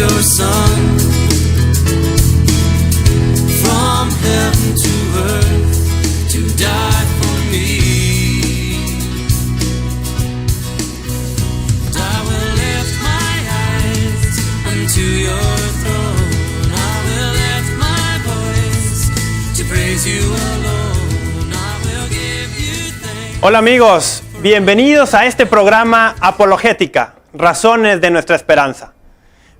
your Son from heaven to earth to die for me. And I will lift my eyes unto your throne. I will lift my voice to praise you alone. I will give you thanks. Hola amigos, bienvenidos a este programa Apologética, Razones de Nuestra Esperanza.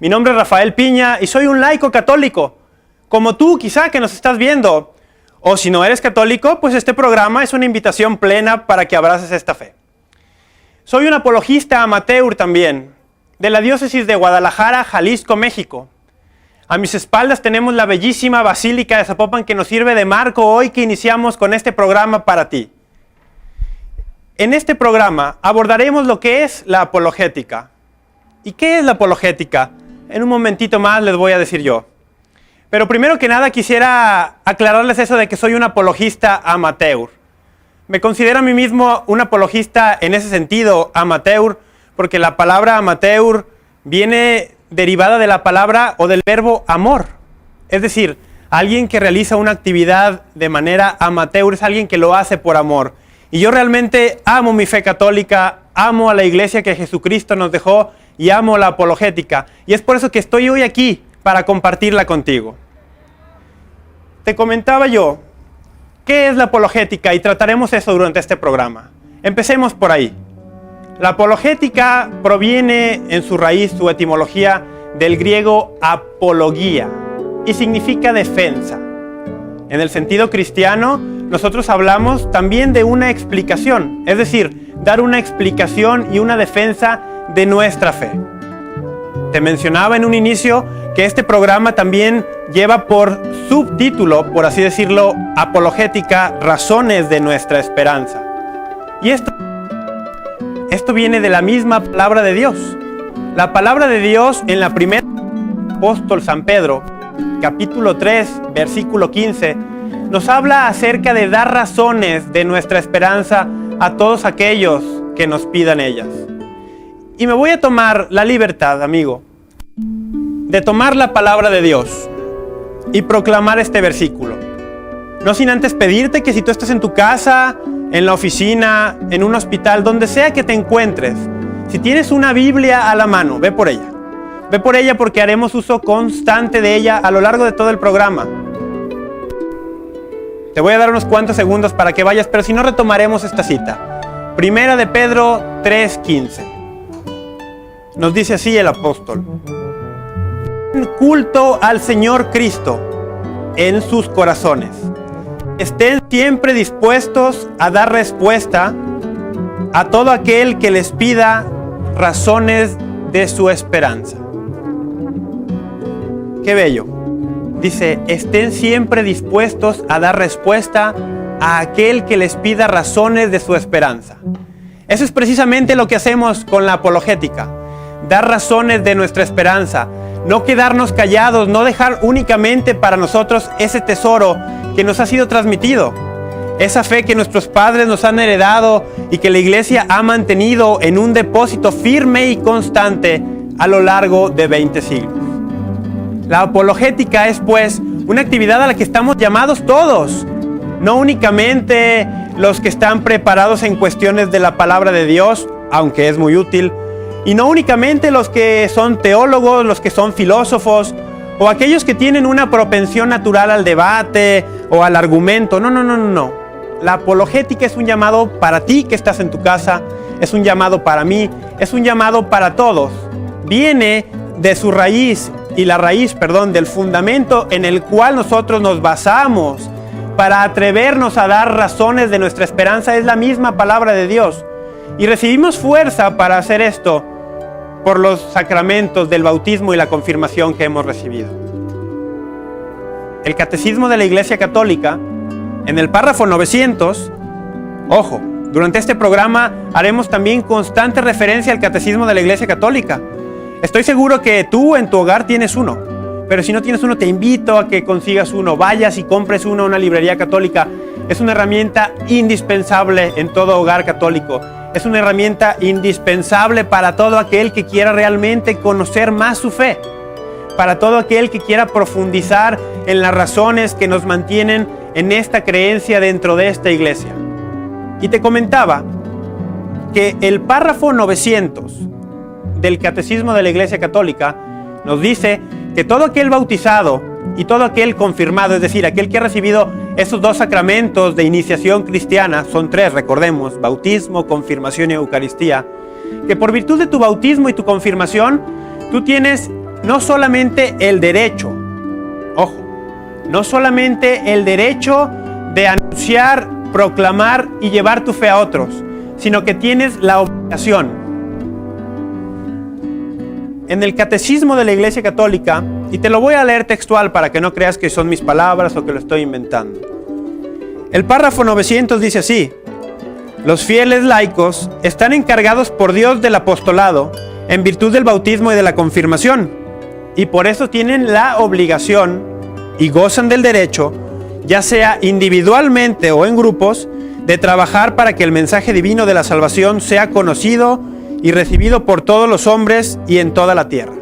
Mi nombre es Rafael Piña y soy un laico católico, como tú quizá que nos estás viendo. O si no eres católico, pues este programa es una invitación plena para que abraces esta fe. Soy un apologista amateur también, de la diócesis de Guadalajara, Jalisco, México. A mis espaldas tenemos la bellísima Basílica de Zapopan que nos sirve de marco hoy que iniciamos con este programa para ti. En este programa abordaremos lo que es la apologética. ¿Y qué es la apologética? En un momentito más les voy a decir yo. Pero primero que nada quisiera aclararles eso de que soy un apologista amateur. Me considero a mí mismo un apologista en ese sentido, amateur, porque la palabra amateur viene derivada de la palabra o del verbo amor. Es decir, alguien que realiza una actividad de manera amateur es alguien que lo hace por amor. Y yo realmente amo mi fe católica, amo a la iglesia que Jesucristo nos dejó y amo la apologética. Y es por eso que estoy hoy aquí para compartirla contigo. Te comentaba yo, ¿qué es la apologética? Y trataremos eso durante este programa. Empecemos por ahí. La apologética proviene en su raíz, su etimología, del griego apología y significa defensa. En el sentido cristiano, nosotros hablamos también de una explicación, es decir, dar una explicación y una defensa de nuestra fe. Te mencionaba en un inicio que este programa también lleva por subtítulo, por así decirlo, Apologética, Razones de Nuestra Esperanza. Y esto viene de la misma palabra de Dios. La palabra de Dios en la primera apóstol San Pedro, capítulo 3, versículo 15, nos habla acerca de dar razones de nuestra esperanza a todos aquellos que nos pidan ellas. Y me voy a tomar la libertad, amigo, de tomar la palabra de Dios y proclamar este versículo. No sin antes pedirte que si tú estás en tu casa, en la oficina, en un hospital, donde sea que te encuentres, si tienes una Biblia a la mano, ve por ella. Ve por ella porque haremos uso constante de ella a lo largo de todo el programa. Te voy a dar unos cuantos segundos para que vayas, pero si no retomaremos esta cita. Primera de Pedro 3:15. Nos dice así el apóstol: culto al Señor Cristo en sus corazones. Estén siempre dispuestos a dar respuesta a todo aquel que les pida razones de su esperanza. Qué bello. Dice, estén siempre dispuestos a dar respuesta a aquel que les pida razones de su esperanza. Eso es precisamente lo que hacemos con la apologética. Dar razones de nuestra esperanza. No quedarnos callados, no dejar únicamente para nosotros ese tesoro que nos ha sido transmitido. Esa fe que nuestros padres nos han heredado y que la iglesia ha mantenido en un depósito firme y constante a lo largo de 20 siglos. La apologética es pues una actividad a la que estamos llamados todos, no únicamente los que están preparados en cuestiones de la palabra de Dios, aunque es muy útil, y no únicamente los que son teólogos, los que son filósofos, o aquellos que tienen una propensión natural al debate o al argumento. No. La apologética es un llamado para ti que estás en tu casa, es un llamado para mí, es un llamado para todos. Viene de su raíz, y la raíz, del fundamento en el cual nosotros nos basamos para atrevernos a dar razones de nuestra esperanza, es la misma palabra de Dios. Y recibimos fuerza para hacer esto por los sacramentos del bautismo y la confirmación que hemos recibido. El Catecismo de la Iglesia Católica, en el párrafo 900, ojo, durante este programa haremos también constante referencia al Catecismo de la Iglesia Católica. Estoy seguro que tú en tu hogar tienes uno, pero si no tienes uno te invito a que consigas uno, vayas y compres uno en una librería católica. Es una herramienta indispensable en todo hogar católico. Es una herramienta indispensable para todo aquel que quiera realmente conocer más su fe. para todo aquel que quiera profundizar en las razones que nos mantienen en esta creencia dentro de esta iglesia. Y te comentaba que el párrafo 900 del Catecismo de la Iglesia Católica nos dice que todo aquel bautizado y todo aquel confirmado, es decir, aquel que ha recibido esos dos sacramentos de iniciación cristiana, son tres, recordemos, bautismo, confirmación y Eucaristía, que por virtud de tu bautismo y tu confirmación, tú tienes no solamente el derecho, ojo, no solamente el derecho de anunciar, proclamar y llevar tu fe a otros, sino que tienes la obligación. En el Catecismo de la Iglesia Católica, y te lo voy a leer textual para que no creas que son mis palabras o que lo estoy inventando. El párrafo 900 dice así: los fieles laicos están encargados por Dios del apostolado en virtud del bautismo y de la confirmación, y por eso tienen la obligación y gozan del derecho, ya sea individualmente o en grupos, de trabajar para que el mensaje divino de la salvación sea conocido y recibido por todos los hombres y en toda la tierra.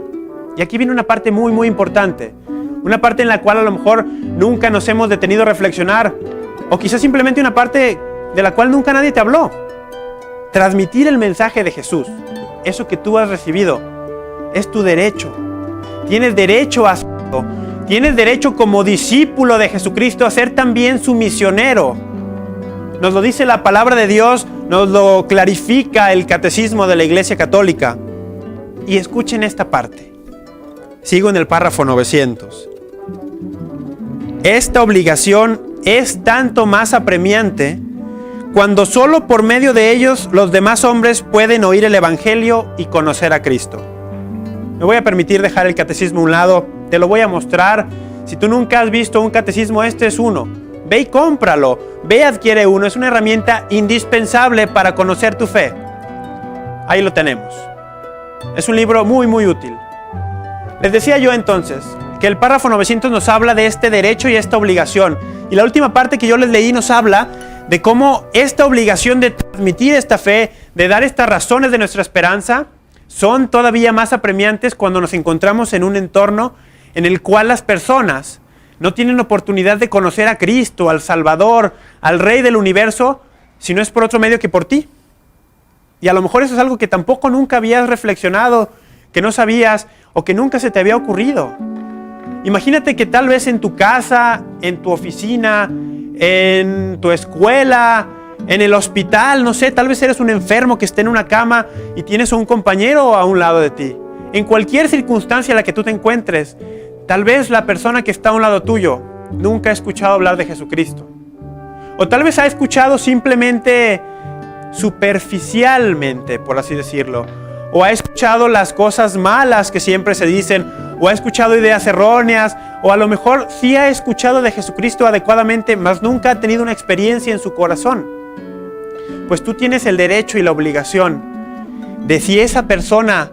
Y aquí viene una parte muy importante, una parte en la cual a lo mejor nunca nos hemos detenido a reflexionar, o quizás simplemente una parte de la cual nunca nadie te habló. Transmitir el mensaje de Jesús, eso que tú has recibido, es tu derecho. Tienes derecho a hacerlo. Tienes derecho como discípulo de Jesucristo a ser también su misionero. Nos lo dice la palabra de Dios, nos lo clarifica el Catecismo de la Iglesia Católica. Y escuchen esta parte. Sigo en el párrafo 900. Esta obligación es tanto más apremiante cuando solo por medio de ellos los demás hombres pueden oír el Evangelio y conocer a Cristo. Me voy a permitir dejar el catecismo a un lado, te lo voy a mostrar. Si tú nunca has visto un catecismo, este es uno. Ve y cómpralo, ve y adquiere uno, es una herramienta indispensable para conocer tu fe. Ahí lo tenemos. Es un libro muy útil. Les decía yo entonces que el párrafo 900 nos habla de este derecho y esta obligación. Y la última parte que yo les leí nos habla de cómo esta obligación de transmitir esta fe, de dar estas razones de nuestra esperanza, son todavía más apremiantes cuando nos encontramos en un entorno en el cual las personas no tienen oportunidad de conocer a Cristo, al Salvador, al Rey del universo, si no es por otro medio que por ti. Y a lo mejor eso es algo que tampoco nunca habías reflexionado, que no sabías o que nunca se te había ocurrido. Imagínate que tal vez en tu casa, en tu oficina, en tu escuela, en el hospital, no sé, tal vez eres un enfermo que esté en una cama y tienes a un compañero a un lado de ti. En cualquier circunstancia en la que tú te encuentres, tal vez la persona que está a un lado tuyo nunca ha escuchado hablar de Jesucristo. O tal vez ha escuchado simplemente superficialmente, por así decirlo. O ha escuchado las cosas malas que siempre se dicen, o ha escuchado ideas erróneas, o a lo mejor sí ha escuchado de Jesucristo adecuadamente, mas nunca ha tenido una experiencia en su corazón. Pues tú tienes el derecho y la obligación de, si esa persona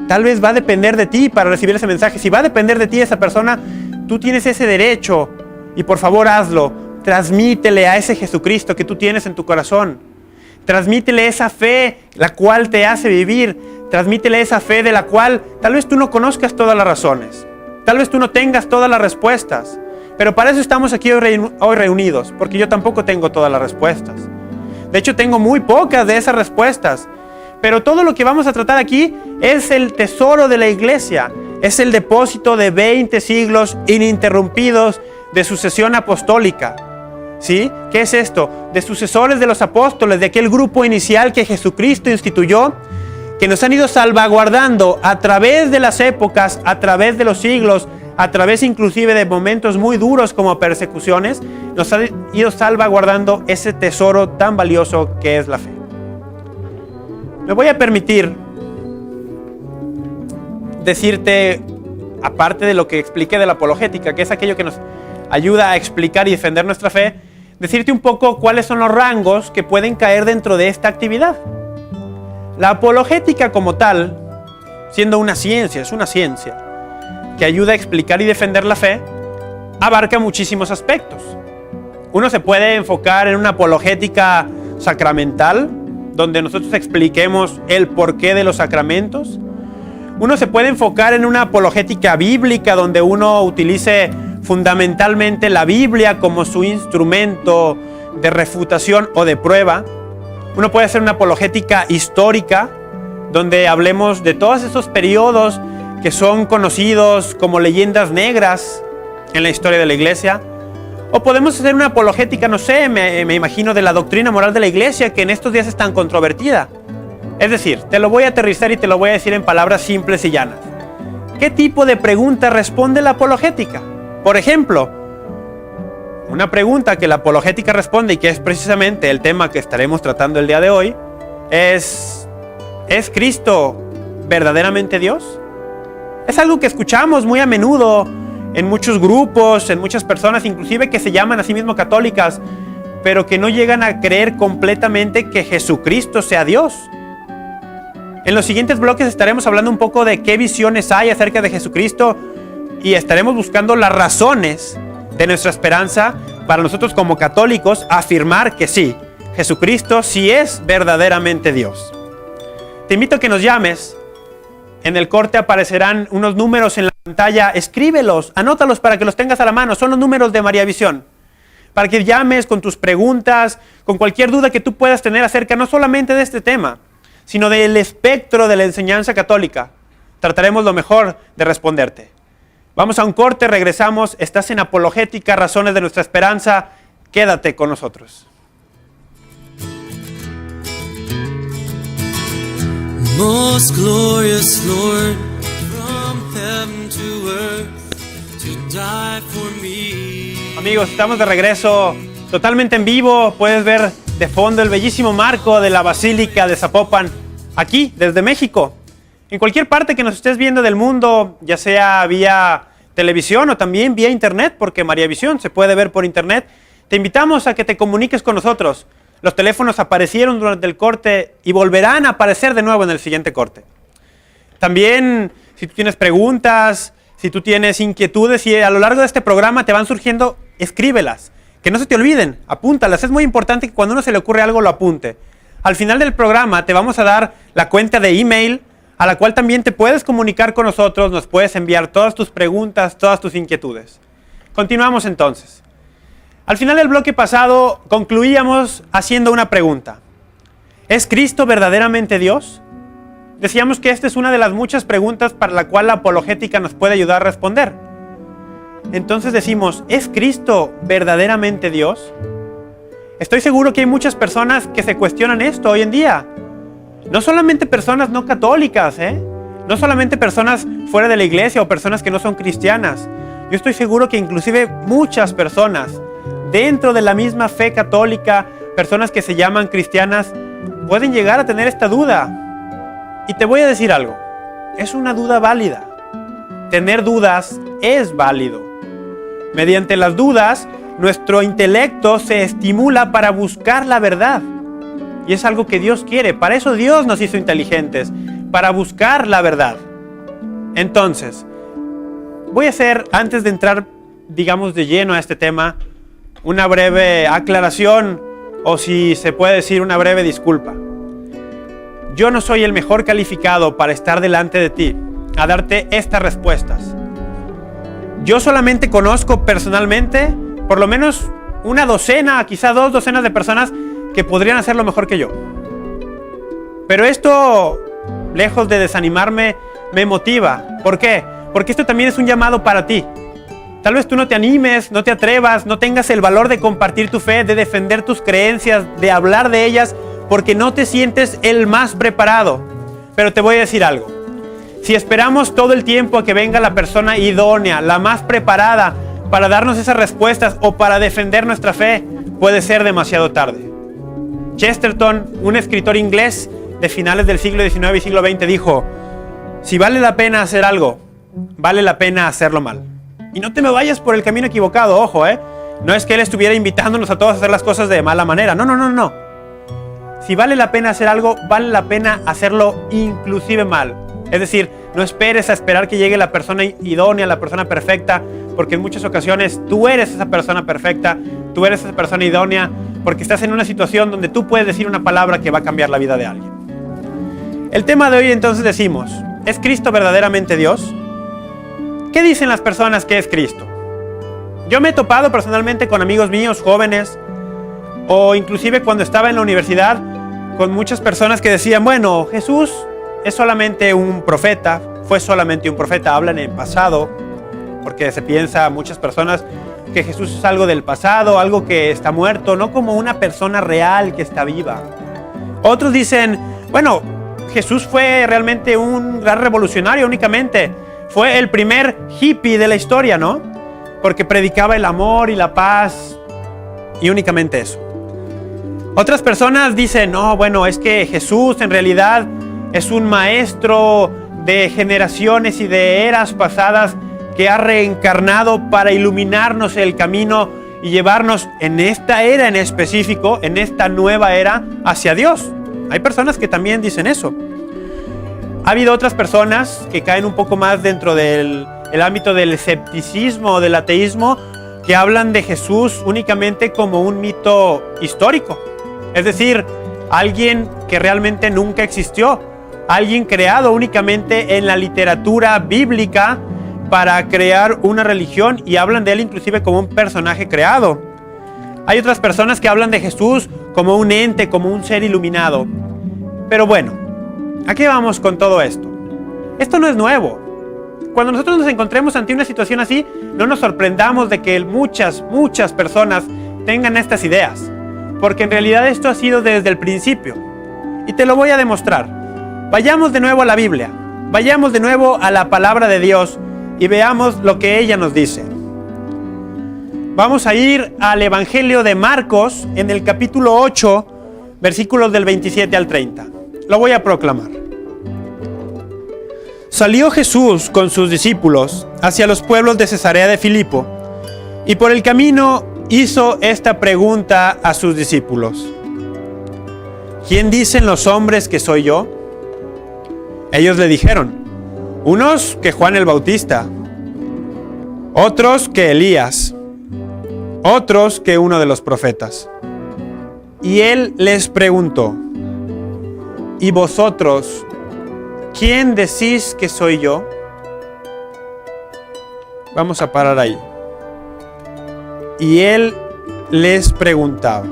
tal vez va a depender de ti para recibir ese mensaje, si va a depender de ti esa persona, tú tienes ese derecho y por favor hazlo. Transmítele a ese Jesucristo que tú tienes en tu corazón. Transmítele esa fe la cual te hace vivir. Transmítele esa fe de la cual tal vez tú no conozcas todas las razones. Tal vez tú no tengas todas las respuestas. Pero para eso estamos aquí hoy reunidos, porque yo tampoco tengo todas las respuestas. De hecho, tengo muy pocas de esas respuestas. Pero todo lo que vamos a tratar aquí es el tesoro de la iglesia. Es el depósito de 20 siglos ininterrumpidos de sucesión apostólica. ¿Sí? ¿Qué es esto? De sucesores de los apóstoles, de aquel grupo inicial que Jesucristo instituyó, que nos han ido salvaguardando a través de las épocas, a través de los siglos, a través inclusive de momentos muy duros como persecuciones, nos han ido salvaguardando ese tesoro tan valioso que es la fe. Me voy a permitir decirte, aparte de lo que expliqué de la apologética, que es aquello que nos ayuda a explicar y defender nuestra fe, decirte un poco cuáles son los rangos que pueden caer dentro de esta actividad. La apologética como tal, siendo una ciencia, es una ciencia que ayuda a explicar y defender la fe, abarca muchísimos aspectos. Uno se puede enfocar en una apologética sacramental, donde nosotros expliquemos el porqué de los sacramentos. Uno se puede enfocar en una apologética bíblica donde uno utilice fundamentalmente la Biblia como su instrumento de refutación o de prueba. Uno puede hacer una apologética histórica donde hablemos de todos esos periodos que son conocidos como leyendas negras en la historia de la iglesia. O podemos hacer una apologética, no sé, me imagino, de la doctrina moral de la iglesia, que en estos días es tan controvertida. Es decir, te lo voy a aterrizar y te lo voy a decir en palabras simples y llanas. ¿Qué tipo de pregunta responde la apologética? Por ejemplo, una pregunta que la apologética responde y que es precisamente el tema que estaremos tratando el día de hoy ¿es Cristo verdaderamente Dios? Es algo que escuchamos muy a menudo en muchos grupos, en muchas personas, inclusive que se llaman a sí mismos católicas, pero que no llegan a creer completamente que Jesucristo sea Dios. En los siguientes bloques estaremos hablando un poco de qué visiones hay acerca de Jesucristo y estaremos buscando las razones de nuestra esperanza para nosotros como católicos afirmar que sí, Jesucristo sí es verdaderamente Dios. Te invito a que nos llames. En el corte aparecerán unos números en la pantalla. Escríbelos, anótalos para que los tengas a la mano. Son los números de María Visión. Para que llames con tus preguntas, con cualquier duda que tú puedas tener acerca no solamente de este tema, sino del espectro de la enseñanza católica. Trataremos lo mejor de responderte. Vamos a un corte, regresamos. Estás en Apologética, Razones de Nuestra Esperanza. Quédate con nosotros. Most glorious Lord, from heaven to earth, to die for me. Amigos, estamos de regreso totalmente en vivo. Puedes ver de fondo el bellísimo marco de la Basílica de Zapopan, aquí desde México. En cualquier parte que nos estés viendo del mundo, ya sea vía televisión o también vía internet, porque María Visión se puede ver por internet, te invitamos a que te comuniques con nosotros. Los teléfonos aparecieron durante el corte y volverán a aparecer de nuevo en el siguiente corte. También, si tú tienes preguntas, si tú tienes inquietudes y a lo largo de este programa te van surgiendo, escríbelas. Que no se te olviden, apúntalas. Es muy importante que cuando uno se le ocurre algo lo apunte. Al final del programa te vamos a dar la cuenta de email a la cual también te puedes comunicar con nosotros, nos puedes enviar todas tus preguntas, todas tus inquietudes. Continuamos entonces. Al final del bloque pasado concluíamos haciendo una pregunta. ¿Es Cristo verdaderamente Dios? Decíamos que esta es una de las muchas preguntas para la cual la apologética nos puede ayudar a responder. Entonces decimos, ¿es Cristo verdaderamente Dios? Estoy seguro que hay muchas personas que se cuestionan esto hoy en día. No solamente personas no católicas, no solamente personas fuera de la iglesia o personas que no son cristianas. Yo estoy seguro que inclusive muchas personas dentro de la misma fe católica, personas que se llaman cristianas, pueden llegar a tener esta duda. Y te voy a decir algo, es una duda válida. Tener dudas es válido. Mediante las dudas, nuestro intelecto se estimula para buscar la verdad. Y es algo que Dios quiere. Para eso Dios nos hizo inteligentes, para buscar la verdad. Entonces, voy a hacer, antes de entrar, digamos, de lleno a este tema, una breve aclaración, o si se puede decir, una breve disculpa. Yo no soy el mejor calificado para estar delante de ti, a darte estas respuestas. Yo solamente conozco personalmente, por lo menos una docena, quizá 2 docenas de personas que podrían hacerlo mejor que yo. Pero esto, lejos de desanimarme, me motiva. ¿Por qué? Porque esto también es un llamado para ti. Tal vez tú no te animes, no te atrevas, no tengas el valor de compartir tu fe, de defender tus creencias, de hablar de ellas, porque no te sientes el más preparado. Pero te voy a decir algo. Si esperamos todo el tiempo a que venga la persona idónea, la más preparada, para darnos esas respuestas o para defender nuestra fe, puede ser demasiado tarde. Chesterton, un escritor inglés de finales del siglo XIX y siglo XX, dijo: si vale la pena hacer algo, vale la pena hacerlo mal. Y no te me vayas por el camino equivocado, ojo, No es que él estuviera invitándonos a todos a hacer las cosas de mala manera. No. Si vale la pena hacer algo, vale la pena hacerlo inclusive mal. Es decir, no esperes a esperar que llegue la persona idónea, la persona perfecta, porque en muchas ocasiones tú eres esa persona perfecta, tú eres esa persona idónea, porque estás en una situación donde tú puedes decir una palabra que va a cambiar la vida de alguien. El tema de hoy entonces decimos, ¿Es Cristo verdaderamente Dios? ¿Qué dicen las personas que es Cristo? Yo me he topado personalmente con amigos míos jóvenes, o inclusive cuando estaba en la universidad, con muchas personas que decían, bueno, Jesús es solamente un profeta, fue solamente un profeta, hablan en pasado, porque se piensa muchas personas que Jesús es algo del pasado, algo que está muerto, no como una persona real que está viva. Otros dicen, bueno, Jesús fue realmente un gran revolucionario únicamente, fue el primer hippie de la historia, ¿no? Porque predicaba el amor y la paz y únicamente eso. Otras personas dicen, no, bueno, es que Jesús en realidad es un maestro de generaciones y de eras pasadas que ha reencarnado para iluminarnos el camino y llevarnos en esta era en específico, en esta nueva era, hacia Dios. Hay personas que también dicen eso. Ha habido otras personas que caen un poco más dentro del ámbito del escepticismo, del ateísmo, que hablan de Jesús únicamente como un mito histórico. Es decir, alguien que realmente nunca existió, alguien creado únicamente en la literatura bíblica para crear una religión, y hablan de él inclusive como un personaje creado. Hay otras personas que hablan de Jesús como un ente, como un ser iluminado. Pero bueno, ¿a qué vamos con todo esto? Esto no es nuevo. Cuando nosotros nos encontremos ante una situación así, no nos sorprendamos de que muchas personas tengan estas ideas, porque en realidad esto ha sido desde el principio. Y te lo voy a demostrar. Vayamos de nuevo a la Biblia, vayamos de nuevo a la palabra de Dios y veamos lo que ella nos dice. Vamos a ir al Evangelio de Marcos en el capítulo 8, versículos del 27 al 30. Lo voy a proclamar. Salió Jesús con sus discípulos hacia los pueblos de Cesarea de Filipo, y por el camino hizo esta pregunta a sus discípulos: ¿quién dicen los hombres que soy yo? Ellos le dijeron: unos que Juan el Bautista, otros que Elías, otros que uno de los profetas. Y él les preguntó: ¿y vosotros, quién decís que soy yo? Vamos a parar ahí. Y él les preguntaba: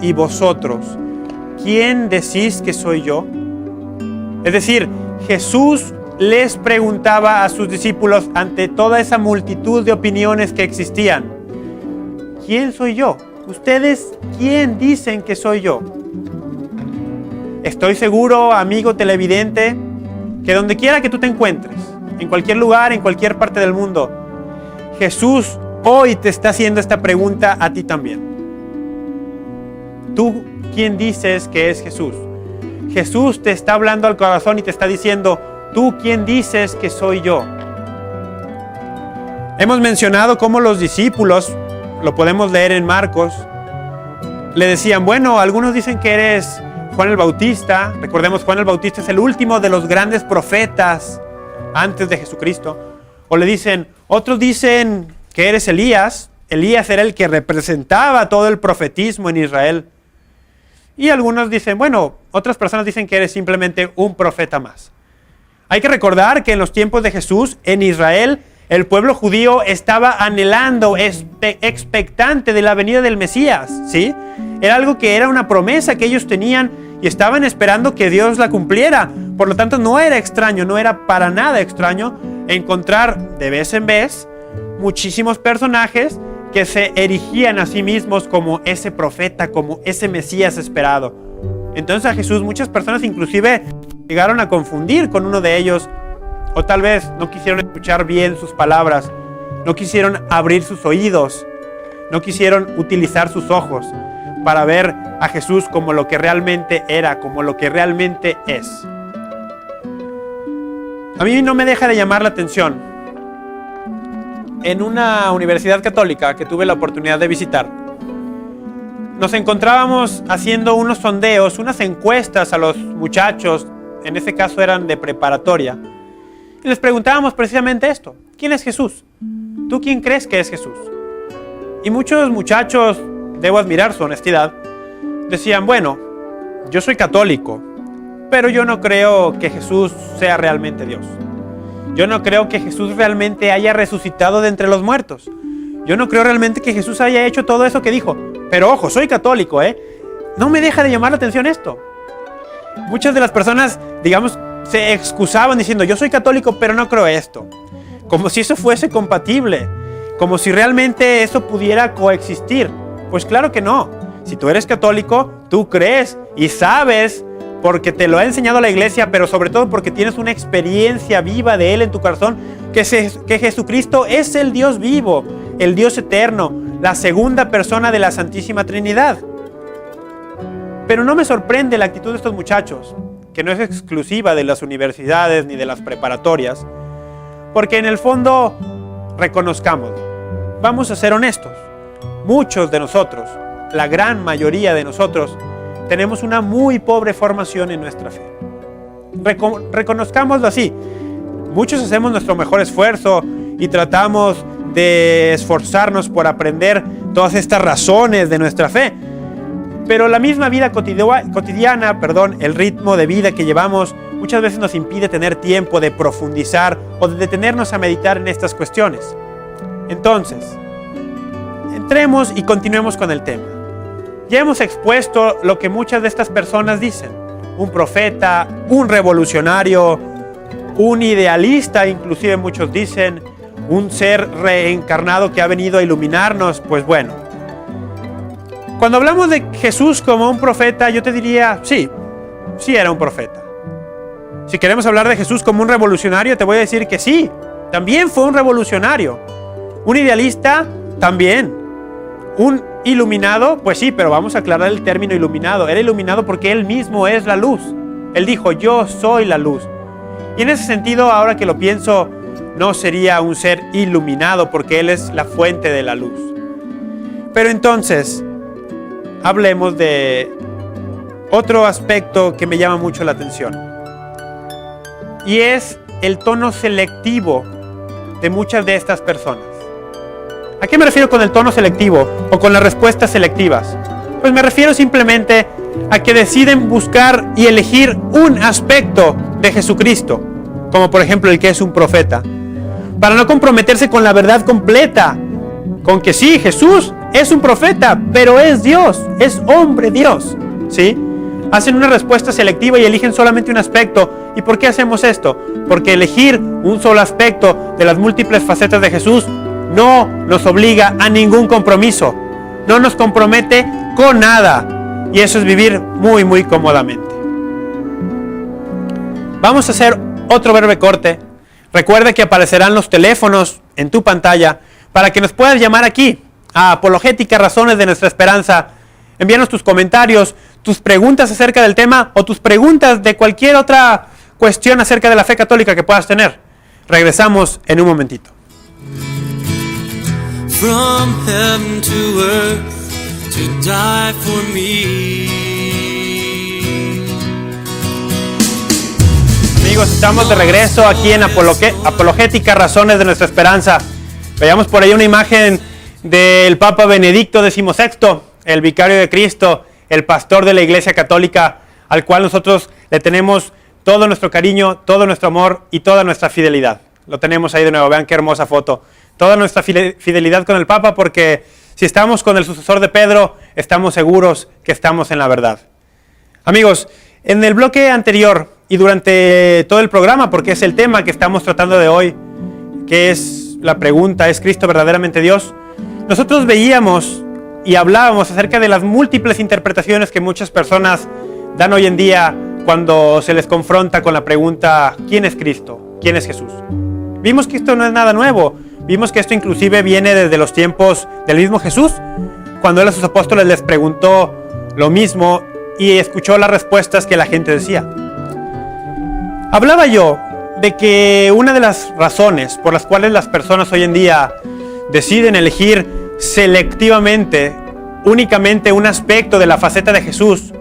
¿y vosotros, quién decís que soy yo? Es decir, Jesús les preguntaba a sus discípulos ante toda esa multitud de opiniones que existían: ¿quién soy yo? ¿Ustedes quién dicen que soy yo? Estoy seguro, amigo televidente, que donde quiera que tú te encuentres, en cualquier lugar, en cualquier parte del mundo, Jesús hoy te está haciendo esta pregunta a ti también. ¿Tú quién dices que es Jesús? Jesús te está hablando al corazón y te está diciendo: ¿tú quién dices que soy yo? Hemos mencionado cómo los discípulos, lo podemos leer en Marcos, le decían: bueno, algunos dicen que eres Juan el Bautista. Recordemos, Juan el Bautista es el último de los grandes profetas antes de Jesucristo. O le dicen, otros dicen que eres Elías. Elías era el que representaba todo el profetismo en Israel. Y algunos dicen, bueno, otras personas dicen que eres simplemente un profeta más. Hay que recordar que en los tiempos de Jesús, en Israel, el pueblo judío estaba anhelando, expectante de la venida del Mesías, ¿sí? Era algo que era una promesa que ellos tenían y estaban esperando que Dios la cumpliera. Por lo tanto, no era extraño, no era para nada extraño encontrar de vez en vez muchísimos personajes que se erigían a sí mismos como ese profeta, como ese Mesías esperado. Entonces a Jesús muchas personas inclusive llegaron a confundir con uno de ellos, o tal vez no quisieron escuchar bien sus palabras, no quisieron abrir sus oídos, no quisieron utilizar sus ojos para ver a Jesús como lo que realmente era, como lo que realmente es. A mí no me deja de llamar la atención. En una universidad católica que tuve la oportunidad de visitar, nos encontrábamos haciendo unos sondeos, unas encuestas a los muchachos, en ese caso eran de preparatoria, y les preguntábamos precisamente esto: ¿quién es Jesús? ¿Tú quién crees que es Jesús? Y muchos muchachos, debo admirar su honestidad, decían, bueno, yo soy católico, pero yo no creo que Jesús sea realmente Dios. Yo no creo que Jesús realmente haya resucitado de entre los muertos. Yo no creo realmente que Jesús haya hecho todo eso que dijo. Pero ojo, soy católico, No me deja de llamar la atención esto. Muchas de las personas, digamos, se excusaban diciendo, yo soy católico, pero no creo esto. Como si eso fuese compatible. Como si realmente eso pudiera coexistir. Pues claro que no. Si tú eres católico, tú crees y sabes, porque te lo ha enseñado la iglesia, pero sobre todo porque tienes una experiencia viva de Él en tu corazón, que Jesucristo es el Dios vivo, el Dios eterno, la segunda persona de la Santísima Trinidad. Pero no me sorprende la actitud de estos muchachos, que no es exclusiva de las universidades ni de las preparatorias, porque en el fondo, reconozcámoslo, vamos a ser honestos, muchos de nosotros, la gran mayoría de nosotros, tenemos una muy pobre formación en nuestra fe. Reconozcámoslo así. Muchos hacemos nuestro mejor esfuerzo y tratamos de esforzarnos por aprender todas estas razones de nuestra fe. Pero la misma vida cotidiana, el ritmo de vida que llevamos, muchas veces nos impide tener tiempo de profundizar o de detenernos a meditar en estas cuestiones. Entonces, entremos y continuemos con el tema. Ya hemos expuesto lo que muchas de estas personas dicen. Un profeta, un revolucionario, un idealista, inclusive muchos dicen, un ser reencarnado que ha venido a iluminarnos. Pues bueno, cuando hablamos de Jesús como un profeta, yo te diría, sí era un profeta. Si queremos hablar de Jesús como un revolucionario, te voy a decir que sí, también fue un revolucionario. Un idealista, también. Un iluminado, pues sí, pero vamos a aclarar el término iluminado. Era iluminado porque Él mismo es la luz. Él dijo, yo soy la luz. Y en ese sentido, ahora que lo pienso, no sería un ser iluminado porque Él es la fuente de la luz. Pero entonces, hablemos de otro aspecto que me llama mucho la atención. Y es el tono selectivo de muchas de estas personas. ¿A qué me refiero con el tono selectivo o con las respuestas selectivas? Pues me refiero simplemente a que deciden buscar y elegir un aspecto de Jesucristo, como por ejemplo el que es un profeta, para no comprometerse con la verdad completa, con que sí, Jesús es un profeta, pero es Dios, es hombre Dios, ¿sí? Hacen una respuesta selectiva y eligen solamente un aspecto. ¿Y por qué hacemos esto? Porque elegir un solo aspecto de las múltiples facetas de Jesús no nos obliga a ningún compromiso, no nos compromete con nada, y eso es vivir muy muy cómodamente. Vamos a hacer otro breve corte. Recuerda que aparecerán los teléfonos en tu pantalla para que nos puedas llamar aquí a Apologética, Razones de Nuestra Esperanza. Envíanos tus comentarios, tus preguntas acerca del tema o tus preguntas de cualquier otra cuestión acerca de la fe católica que puedas tener. Regresamos en un momentito. From heaven to earth to die for me. Amigos, estamos de regreso aquí en Apologética, Razones de Nuestra Esperanza. Veamos por ahí una imagen del Papa Benedicto XVI, el vicario de Cristo, el pastor de la Iglesia Católica, al cual nosotros le tenemos todo nuestro cariño, todo nuestro amor y toda nuestra fidelidad. Lo tenemos ahí de nuevo, vean qué hermosa foto. Toda nuestra fidelidad con el Papa, porque si estamos con el sucesor de Pedro, estamos seguros que estamos en la verdad. Amigos, en el bloque anterior y durante todo el programa, porque es el tema que estamos tratando de hoy, que es la pregunta, ¿es Cristo verdaderamente Dios? Nosotros veíamos y hablábamos acerca de las múltiples interpretaciones que muchas personas dan hoy en día cuando se les confronta con la pregunta, ¿quién es Cristo? ¿Quién es Jesús? Vimos que esto no es nada nuevo. Vimos que esto inclusive viene desde los tiempos del mismo Jesús, cuando él a sus apóstoles les preguntó lo mismo y escuchó las respuestas que la gente decía. Hablaba yo de que una de las razones por las cuales las personas hoy en día deciden elegir selectivamente, únicamente un aspecto de la faceta de Jesús,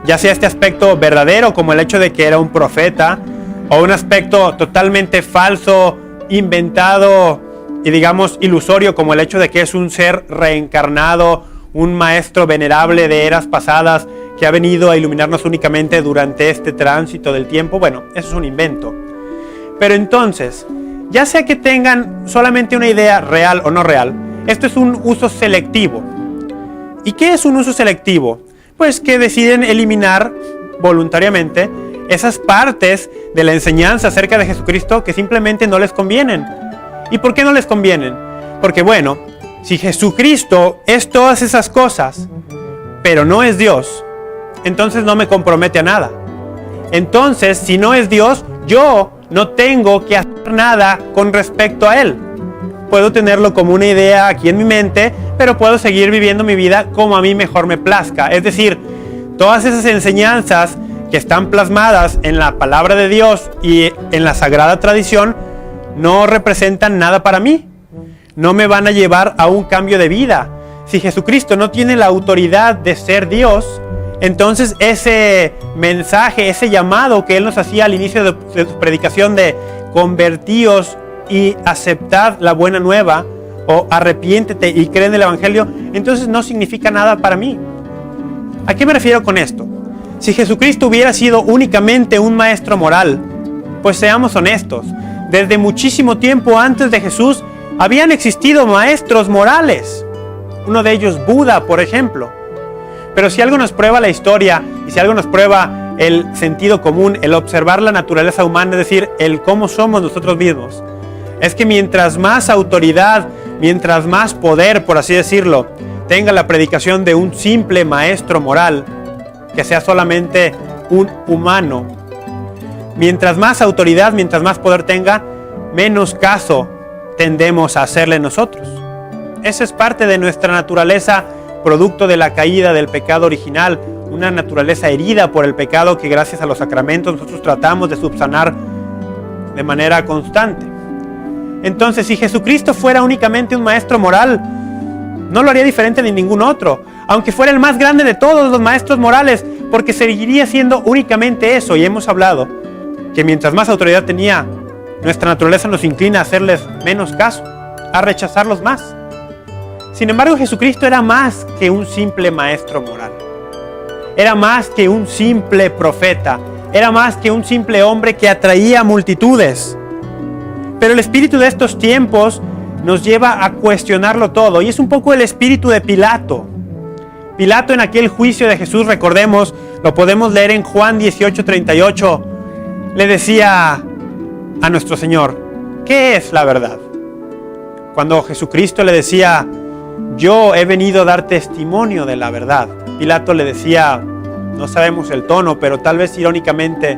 ya sea este aspecto verdadero como el hecho de que era un profeta, o un aspecto totalmente falso, inventado y digamos ilusorio como el hecho de que es un ser reencarnado, un maestro venerable de eras pasadas que ha venido a iluminarnos únicamente durante este tránsito del tiempo, bueno, eso es un invento. Pero entonces, ya sea que tengan solamente una idea real o no real, esto es un uso selectivo. ¿Y qué es un uso selectivo? Pues que deciden eliminar voluntariamente esas partes de la enseñanza acerca de Jesucristo que simplemente no les convienen. ¿Y por qué no les convienen? Porque bueno, si Jesucristo es todas esas cosas, pero no es Dios, entonces no me compromete a nada. Entonces, si no es Dios, yo no tengo que hacer nada con respecto a Él. Puedo tenerlo como una idea aquí en mi mente, pero puedo seguir viviendo mi vida como a mí mejor me plazca. Es decir, todas esas enseñanzas que están plasmadas en la palabra de Dios y en la sagrada tradición no representan nada para mí. No me van a llevar a un cambio de vida. Si Jesucristo no tiene la autoridad de ser Dios, entonces ese mensaje, ese llamado que Él nos hacía al inicio de su predicación de convertíos y aceptad la buena nueva, o arrepiéntete y cree en el Evangelio, entonces no significa nada para mí. ¿A qué me refiero con esto? Si Jesucristo hubiera sido únicamente un maestro moral, pues seamos honestos, desde muchísimo tiempo antes de Jesús habían existido maestros morales. Uno de ellos, Buda, por ejemplo. Pero si algo nos prueba la historia y si algo nos prueba el sentido común, el observar la naturaleza humana, es decir, el cómo somos nosotros mismos, es que mientras más autoridad, mientras más poder, por así decirlo, tenga la predicación de un simple maestro moral, que sea solamente un humano, mientras más autoridad, mientras más poder tenga, menos caso tendemos a hacerle nosotros. Esa es parte de nuestra naturaleza, producto de la caída del pecado original, una naturaleza herida por el pecado que gracias a los sacramentos nosotros tratamos de subsanar de manera constante. Entonces, si Jesucristo fuera únicamente un maestro moral, no lo haría diferente de ningún otro, aunque fuera el más grande de todos los maestros morales, porque seguiría siendo únicamente eso. Y hemos hablado que mientras más autoridad tenía, nuestra naturaleza nos inclina a hacerles menos caso, a rechazarlos más. Sin embargo, Jesucristo era más que un simple maestro moral. Era más que un simple profeta. Era más que un simple hombre que atraía multitudes. Pero el espíritu de estos tiempos nos lleva a cuestionarlo todo. Y es un poco el espíritu de Pilato. Pilato en aquel juicio de Jesús, recordemos, lo podemos leer en Juan 18:38. Le decía a nuestro Señor, ¿qué es la verdad? Cuando Jesucristo le decía, yo he venido a dar testimonio de la verdad, Pilato le decía, no sabemos el tono, pero tal vez irónicamente,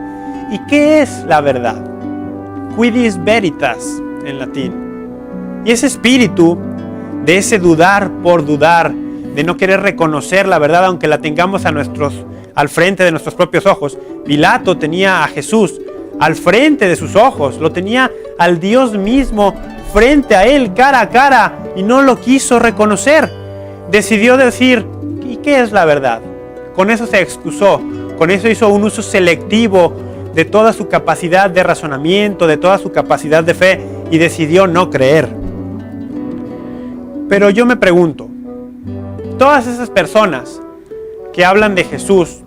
¿y qué es la verdad? Quidis veritas en latín. Y ese espíritu de ese dudar por dudar, de no querer reconocer la verdad aunque la tengamos al frente de nuestros propios ojos. Pilato tenía a Jesús al frente de sus ojos, lo tenía al Dios mismo frente a él, cara a cara, y no lo quiso reconocer. Decidió decir, ¿y qué es la verdad? Con eso se excusó, con eso hizo un uso selectivo de toda su capacidad de razonamiento, de toda su capacidad de fe, y decidió no creer. Pero yo me pregunto, todas esas personas que hablan de Jesús,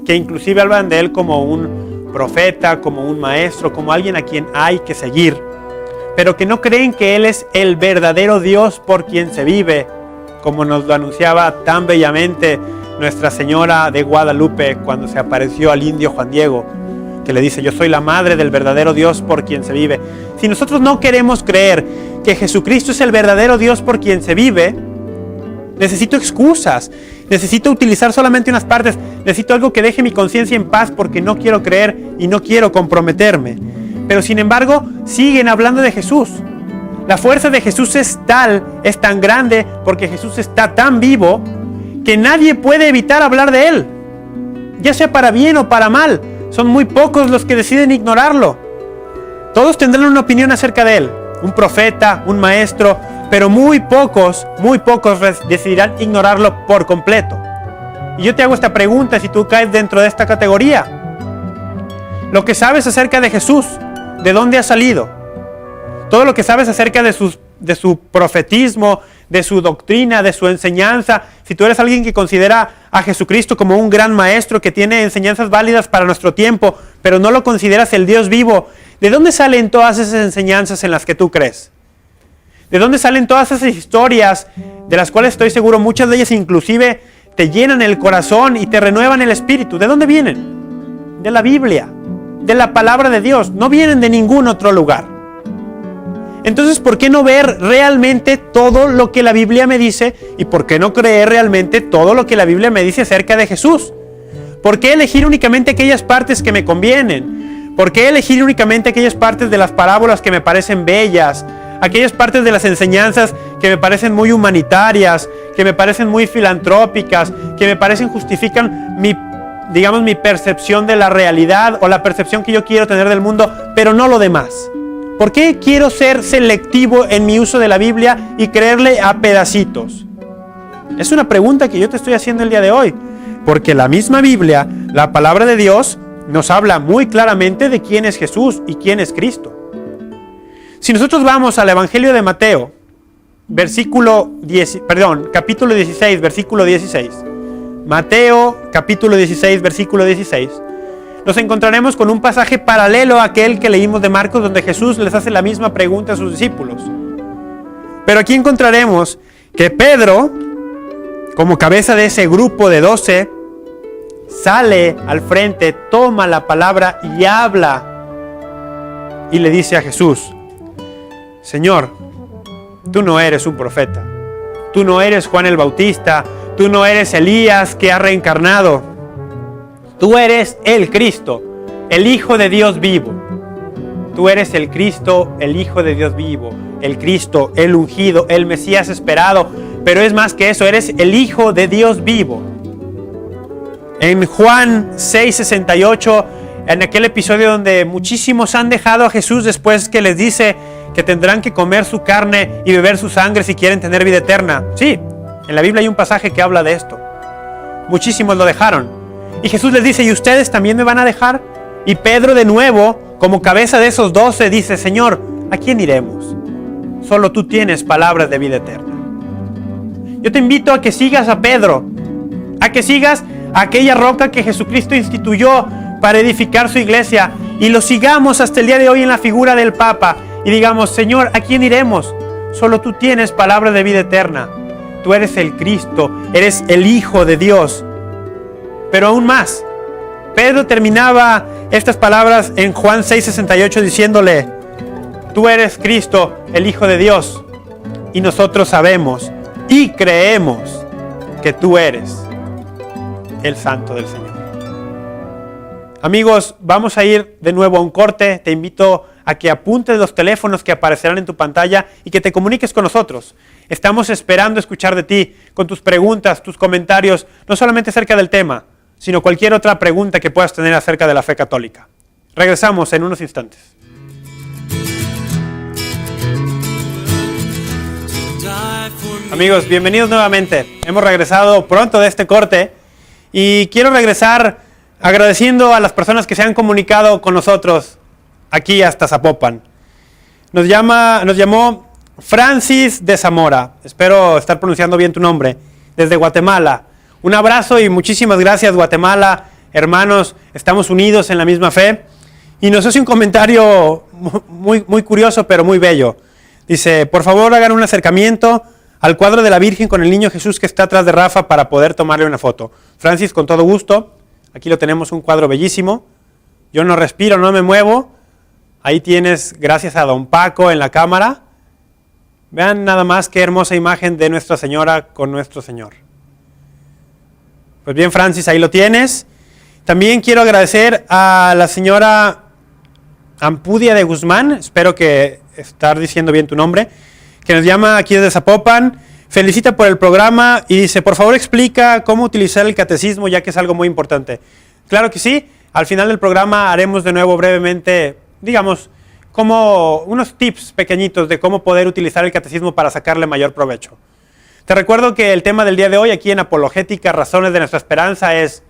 que inclusive hablan de él como un profeta, como un maestro, como alguien a quien hay que seguir, pero que no creen que Él es el verdadero Dios por quien se vive, como nos lo anunciaba tan bellamente Nuestra Señora de Guadalupe cuando se apareció al indio Juan Diego, que le dice, yo soy la madre del verdadero Dios por quien se vive. Si nosotros no queremos creer que Jesucristo es el verdadero Dios por quien se vive, necesito excusas, necesito utilizar solamente unas partes, necesito algo que deje mi conciencia en paz porque no quiero creer y no quiero comprometerme. Pero sin embargo, siguen hablando de Jesús. La fuerza de Jesús es tan grande, porque Jesús está tan vivo, que nadie puede evitar hablar de Él. Ya sea para bien o para mal, son muy pocos los que deciden ignorarlo. Todos tendrán una opinión acerca de Él, un profeta, un maestro, pero muy pocos decidirán ignorarlo por completo. Y yo te hago esta pregunta si tú caes dentro de esta categoría. Lo que sabes acerca de Jesús, ¿de dónde ha salido? Todo lo que sabes acerca de sus de su profetismo, de su doctrina, de su enseñanza, si tú eres alguien que considera a Jesucristo como un gran maestro que tiene enseñanzas válidas para nuestro tiempo, pero no lo consideras el Dios vivo, ¿de dónde salen todas esas enseñanzas en las que tú crees? ¿De dónde salen todas esas historias de las cuales estoy seguro muchas de ellas inclusive te llenan el corazón y te renuevan el espíritu? ¿De dónde vienen? De la Biblia, de la palabra de Dios, no vienen de ningún otro lugar. Entonces, ¿por qué no ver realmente todo lo que la Biblia me dice? ¿Y por qué no creer realmente todo lo que la Biblia me dice acerca de Jesús? ¿Por qué elegir únicamente aquellas partes que me convienen? ¿Por qué elegir únicamente aquellas partes de las parábolas que me parecen bellas? Aquellas partes de las enseñanzas que me parecen muy humanitarias, que me parecen muy filantrópicas, que me parecen justifican mi percepción de la realidad o la percepción que yo quiero tener del mundo, pero no lo demás. ¿Por qué quiero ser selectivo en mi uso de la Biblia y creerle a pedacitos? Es una pregunta que yo te estoy haciendo el día de hoy, porque la misma Biblia, la palabra de Dios, nos habla muy claramente de quién es Jesús y quién es Cristo. Si nosotros vamos al Evangelio de Mateo, capítulo 16, versículo 16. Mateo, capítulo 16, versículo 16. Nos encontraremos con un pasaje paralelo a aquel que leímos de Marcos, donde Jesús les hace la misma pregunta a sus discípulos. Pero aquí encontraremos que Pedro, como cabeza de ese grupo de 12, sale al frente, toma la palabra y habla. Y le dice a Jesús: Señor, tú no eres un profeta, tú no eres Juan el Bautista, tú no eres Elías que ha reencarnado. Tú eres el Cristo, el Hijo de Dios vivo. Tú eres el Cristo, el Hijo de Dios vivo, el Cristo, el ungido, el Mesías esperado. Pero es más que eso, eres el Hijo de Dios vivo. En Juan 6:68, en aquel episodio donde muchísimos han dejado a Jesús después que les dice que tendrán que comer su carne y beber su sangre si quieren tener vida eterna. Sí, en la Biblia hay un pasaje que habla de esto. Muchísimos lo dejaron. Y Jesús les dice: ¿y ustedes también me van a dejar? Y Pedro, de nuevo, como cabeza de esos 12, dice: Señor, ¿a quién iremos? Solo tú tienes palabras de vida eterna. Yo te invito a que sigas a Pedro, a que sigas a aquella roca que Jesucristo instituyó para edificar su iglesia, y lo sigamos hasta el día de hoy en la figura del Papa, y digamos: Señor, ¿a quién iremos? Solo tú tienes palabras de vida eterna. Tú eres el Cristo, eres el Hijo de Dios. Pero aún más, Pedro terminaba estas palabras en Juan 6:68 diciéndole: tú eres Cristo, el Hijo de Dios, y nosotros sabemos y creemos que tú eres el Santo del Señor. Amigos, vamos a ir de nuevo a un corte. Te invito a que apuntes los teléfonos que aparecerán en tu pantalla y que te comuniques con nosotros. Estamos esperando escuchar de ti con tus preguntas, tus comentarios, no solamente acerca del tema, sino cualquier otra pregunta que puedas tener acerca de la fe católica. Regresamos en unos instantes. Amigos, bienvenidos nuevamente. Hemos regresado pronto de este corte y quiero regresar agradeciendo a las personas que se han comunicado con nosotros aquí hasta Zapopan. Nos llamó Francis de Zamora, espero estar pronunciando bien tu nombre, desde Guatemala. Un abrazo y muchísimas gracias, Guatemala, hermanos, estamos unidos en la misma fe. Y nos hace un comentario muy curioso, pero muy bello. Dice: por favor, hagan un acercamiento al cuadro de la Virgen con el niño Jesús que está atrás de Rafa para poder tomarle una foto. Francis, con todo gusto, aquí lo tenemos, un cuadro bellísimo. Yo no respiro, no me muevo. Ahí tienes, gracias a don Paco en la cámara. Vean nada más qué hermosa imagen de Nuestra Señora con nuestro Señor. Pues bien, Francis, ahí lo tienes. También quiero agradecer a la señora Ampudia de Guzmán, espero que estar diciendo bien tu nombre, que nos llama aquí desde Zapopan, felicita por el programa y dice: por favor explica cómo utilizar el catecismo, ya que es algo muy importante. Claro que sí, al final del programa haremos de nuevo brevemente, digamos, como unos tips pequeñitos de cómo poder utilizar el catecismo para sacarle mayor provecho. Te recuerdo que el tema del día de hoy aquí en Apologética, Razones de Nuestra Esperanza ¿es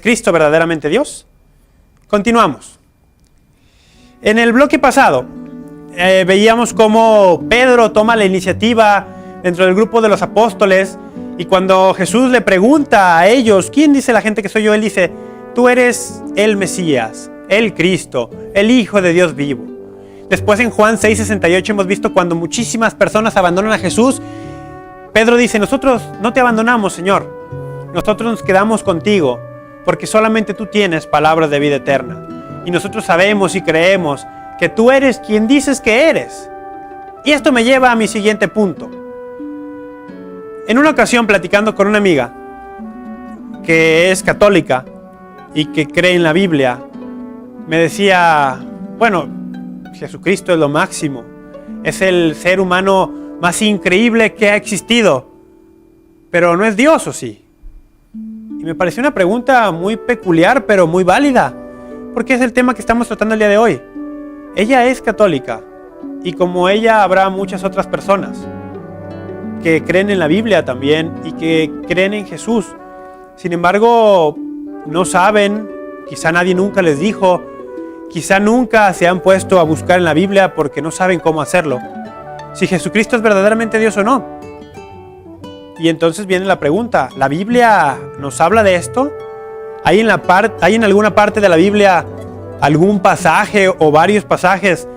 Cristo verdaderamente Dios? Continuamos. En el bloque pasado veíamos cómo Pedro toma la iniciativa dentro del grupo de los apóstoles, y cuando Jesús le pregunta a ellos, ¿quién dice la gente que soy yo? Él dice, tú eres el Mesías, el Cristo, el Hijo de Dios vivo. Después en Juan 6:68 hemos visto cuando muchísimas personas abandonan a Jesús, Pedro dice, nosotros no te abandonamos, Señor, nosotros nos quedamos contigo, porque solamente tú tienes palabras de vida eterna. Y nosotros sabemos y creemos que tú eres quien dices que eres. Y esto me lleva a mi siguiente punto. En una ocasión, platicando con una amiga que es católica y que cree en la Biblia, me decía, bueno, Jesucristo es lo máximo, es el ser humano más increíble que ha existido, pero no es Dios, ¿o sí? Y me pareció una pregunta muy peculiar, pero muy válida, porque es el tema que estamos tratando el día de hoy. Ella es católica, y como ella habrá muchas otras personas que creen en la Biblia también y que creen en Jesús. Sin embargo, no saben, quizá nadie nunca les dijo, quizá nunca se han puesto a buscar en la Biblia porque no saben cómo hacerlo, si Jesucristo es verdaderamente Dios o no. Y entonces viene la pregunta, ¿la Biblia nos habla de esto? ¿Hay en alguna parte de la Biblia algún pasaje o varios pasajes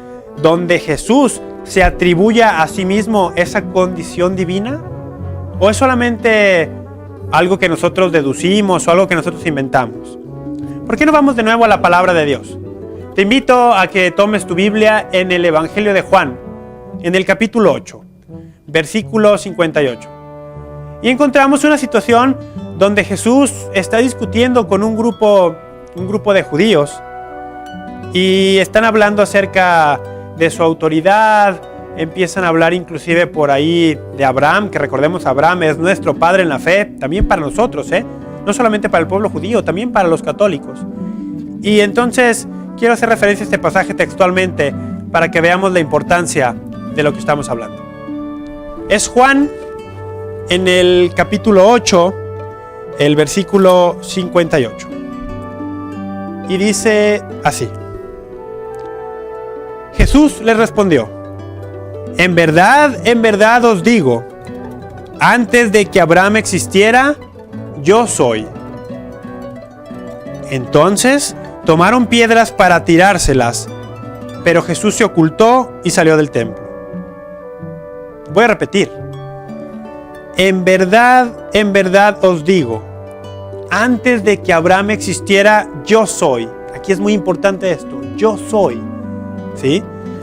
donde Jesús se atribuya a sí mismo esa condición divina? ¿O es solamente algo que nosotros deducimos o algo que nosotros inventamos? ¿Por qué no vamos de nuevo a la palabra de Dios? Te invito a que tomes tu Biblia en el Evangelio de Juan, en el capítulo 8, versículo 58. Y encontramos una situación donde Jesús está discutiendo con un grupo de judíos y están hablando acerca de su autoridad, empiezan a hablar inclusive por ahí de Abraham, que recordemos Abraham es nuestro padre en la fe, también para nosotros, no solamente para el pueblo judío, también para los católicos. Y entonces quiero hacer referencia a este pasaje textualmente para que veamos la importancia de lo que estamos hablando. Es Juan en el capítulo 8, el versículo 58. Y dice así. Jesús les respondió, en verdad os digo, antes de que Abraham existiera, yo soy. Entonces tomaron piedras para tirárselas, pero Jesús se ocultó y salió del templo. Voy a repetir. En verdad os digo, antes de que Abraham existiera, yo soy. Aquí es muy importante esto, yo soy. ¿Sí?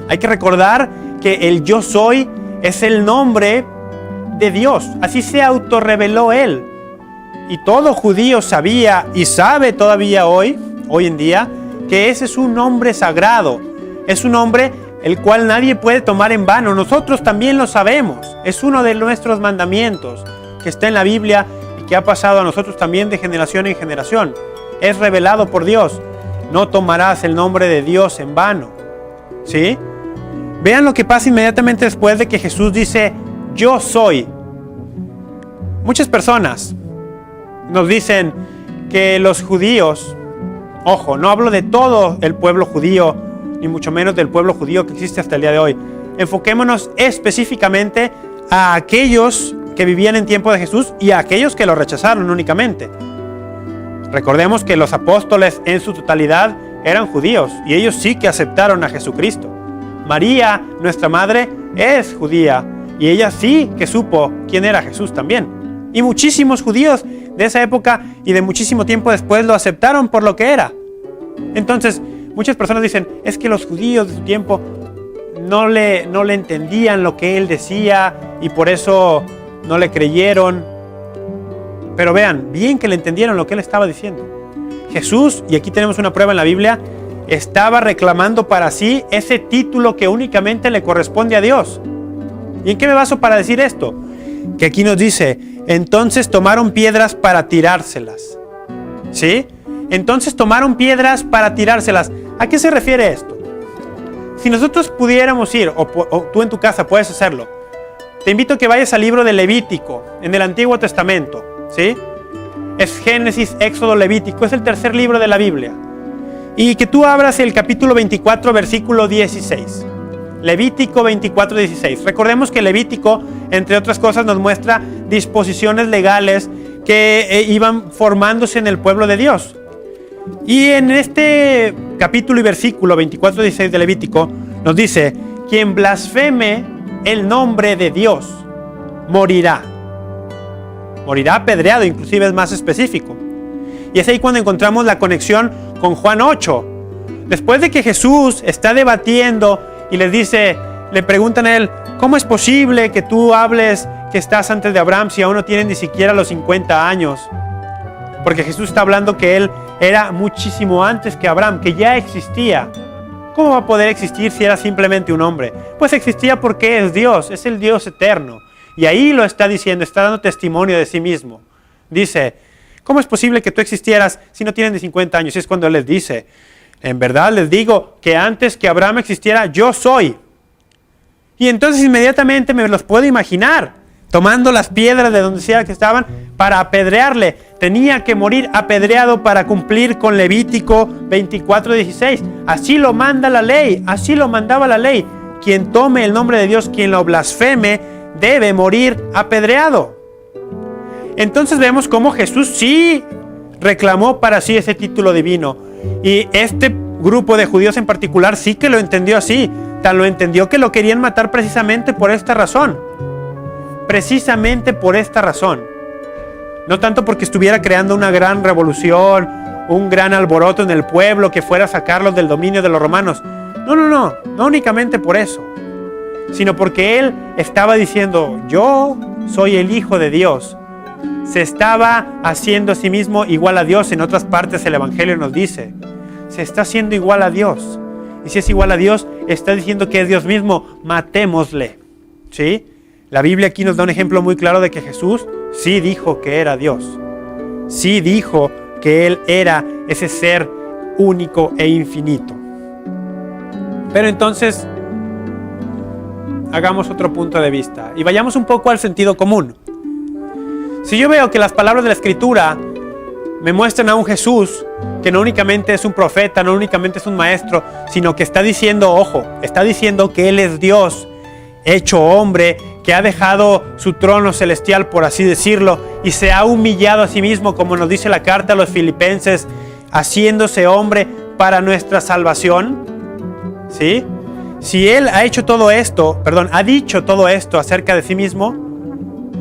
Hay que recordar que el yo soy es el nombre de Dios. Así se autorreveló Él. Y todo judío sabía y sabe todavía hoy en día, que ese es un nombre sagrado. Es un nombre el cual nadie puede tomar en vano. Nosotros también lo sabemos. Es uno de nuestros mandamientos que está en la Biblia y que ha pasado a nosotros también de generación en generación. Es revelado por Dios. No tomarás el nombre de Dios en vano. ¿Sí? Vean lo que pasa inmediatamente después de que Jesús dice, yo soy. Muchas personas nos dicen que los judíos, ojo, no hablo de todo el pueblo judío, ni mucho menos del pueblo judío que existe hasta el día de hoy. Enfoquémonos específicamente a aquellos que vivían en tiempo de Jesús y a aquellos que lo rechazaron únicamente. Recordemos que los apóstoles en su totalidad eran judíos y ellos sí que aceptaron a Jesucristo. María, nuestra madre, es judía y ella sí que supo quién era Jesús también. Y muchísimos judíos de esa época y de muchísimo tiempo después lo aceptaron por lo que era. Entonces, muchas personas dicen, es que los judíos de su tiempo no le entendían lo que él decía y por eso no le creyeron. Pero vean, bien que le entendieron lo que él estaba diciendo. Jesús, y aquí tenemos una prueba en la Biblia, estaba reclamando para sí ese título que únicamente le corresponde a Dios. ¿Y en qué me baso para decir esto? Que aquí nos dice, entonces tomaron piedras para tirárselas. ¿Sí? Entonces tomaron piedras para tirárselas. ¿A qué se refiere esto? Si nosotros pudiéramos ir, o tú en tu casa puedes hacerlo, te invito a que vayas al libro de Levítico, en el Antiguo Testamento. ¿Sí? Es Génesis, Éxodo, Levítico, es el tercer libro de la Biblia. Y que tú abras el capítulo 24, versículo 16. Levítico 24:16. Recordemos que Levítico, entre otras cosas, nos muestra disposiciones legales que iban formándose en el pueblo de Dios. Y en este capítulo y versículo 24:16 de Levítico nos dice: quien blasfeme el nombre de Dios morirá. Morirá apedreado, inclusive es más específico. Y es ahí cuando encontramos la conexión con Juan 8. Después de que Jesús está debatiendo y les dice, le preguntan a él: ¿cómo es posible que tú hables que estás antes de Abraham si aún no tienen ni siquiera los 50 años? Porque Jesús está hablando que él era muchísimo antes que Abraham, que ya existía. ¿Cómo va a poder existir si era simplemente un hombre? Pues existía porque es Dios, es el Dios eterno. Y ahí lo está diciendo, está dando testimonio de sí mismo. Dice: ¿cómo es posible que tú existieras si no tienen ni 50 años? Y es cuando él les dice: en verdad les digo que antes que Abraham existiera, yo soy. Y entonces inmediatamente me los puedo imaginar, tomando las piedras de donde sea que estaban para apedrearle. Tenía que morir apedreado para cumplir con Levítico 24:16. Así lo manda la ley, así lo mandaba la ley. Quien tome el nombre de Dios, quien lo blasfeme, debe morir apedreado. Entonces vemos cómo Jesús sí reclamó para sí ese título divino. Y este grupo de judíos en particular sí que lo entendió así. Tan lo entendió que lo querían matar precisamente por esta razón. Precisamente por esta razón. No tanto porque estuviera creando una gran revolución, un gran alboroto en el pueblo que fuera a sacarlos del dominio de los romanos. No únicamente por eso. Sino porque él estaba diciendo: yo soy el Hijo de Dios. Se estaba haciendo a sí mismo igual a Dios. En otras partes el Evangelio nos dice: se está haciendo igual a Dios. Y si es igual a Dios, está diciendo que es Dios mismo. Matémosle. ¿Sí? La Biblia aquí nos da un ejemplo muy claro de que Jesús sí dijo que era Dios. Sí dijo que Él era ese ser único e infinito. Pero entonces, hagamos otro punto de vista y vayamos un poco al sentido común. Si yo veo que las palabras de la Escritura me muestran a un Jesús que no únicamente es un profeta, no únicamente es un maestro, sino que está diciendo, ojo, está diciendo que Él es Dios, hecho hombre, que ha dejado su trono celestial, por así decirlo, y se ha humillado a sí mismo, como nos dice la carta a los Filipenses, haciéndose hombre para nuestra salvación. ¿Sí? Si Él ha dicho todo esto acerca de sí mismo,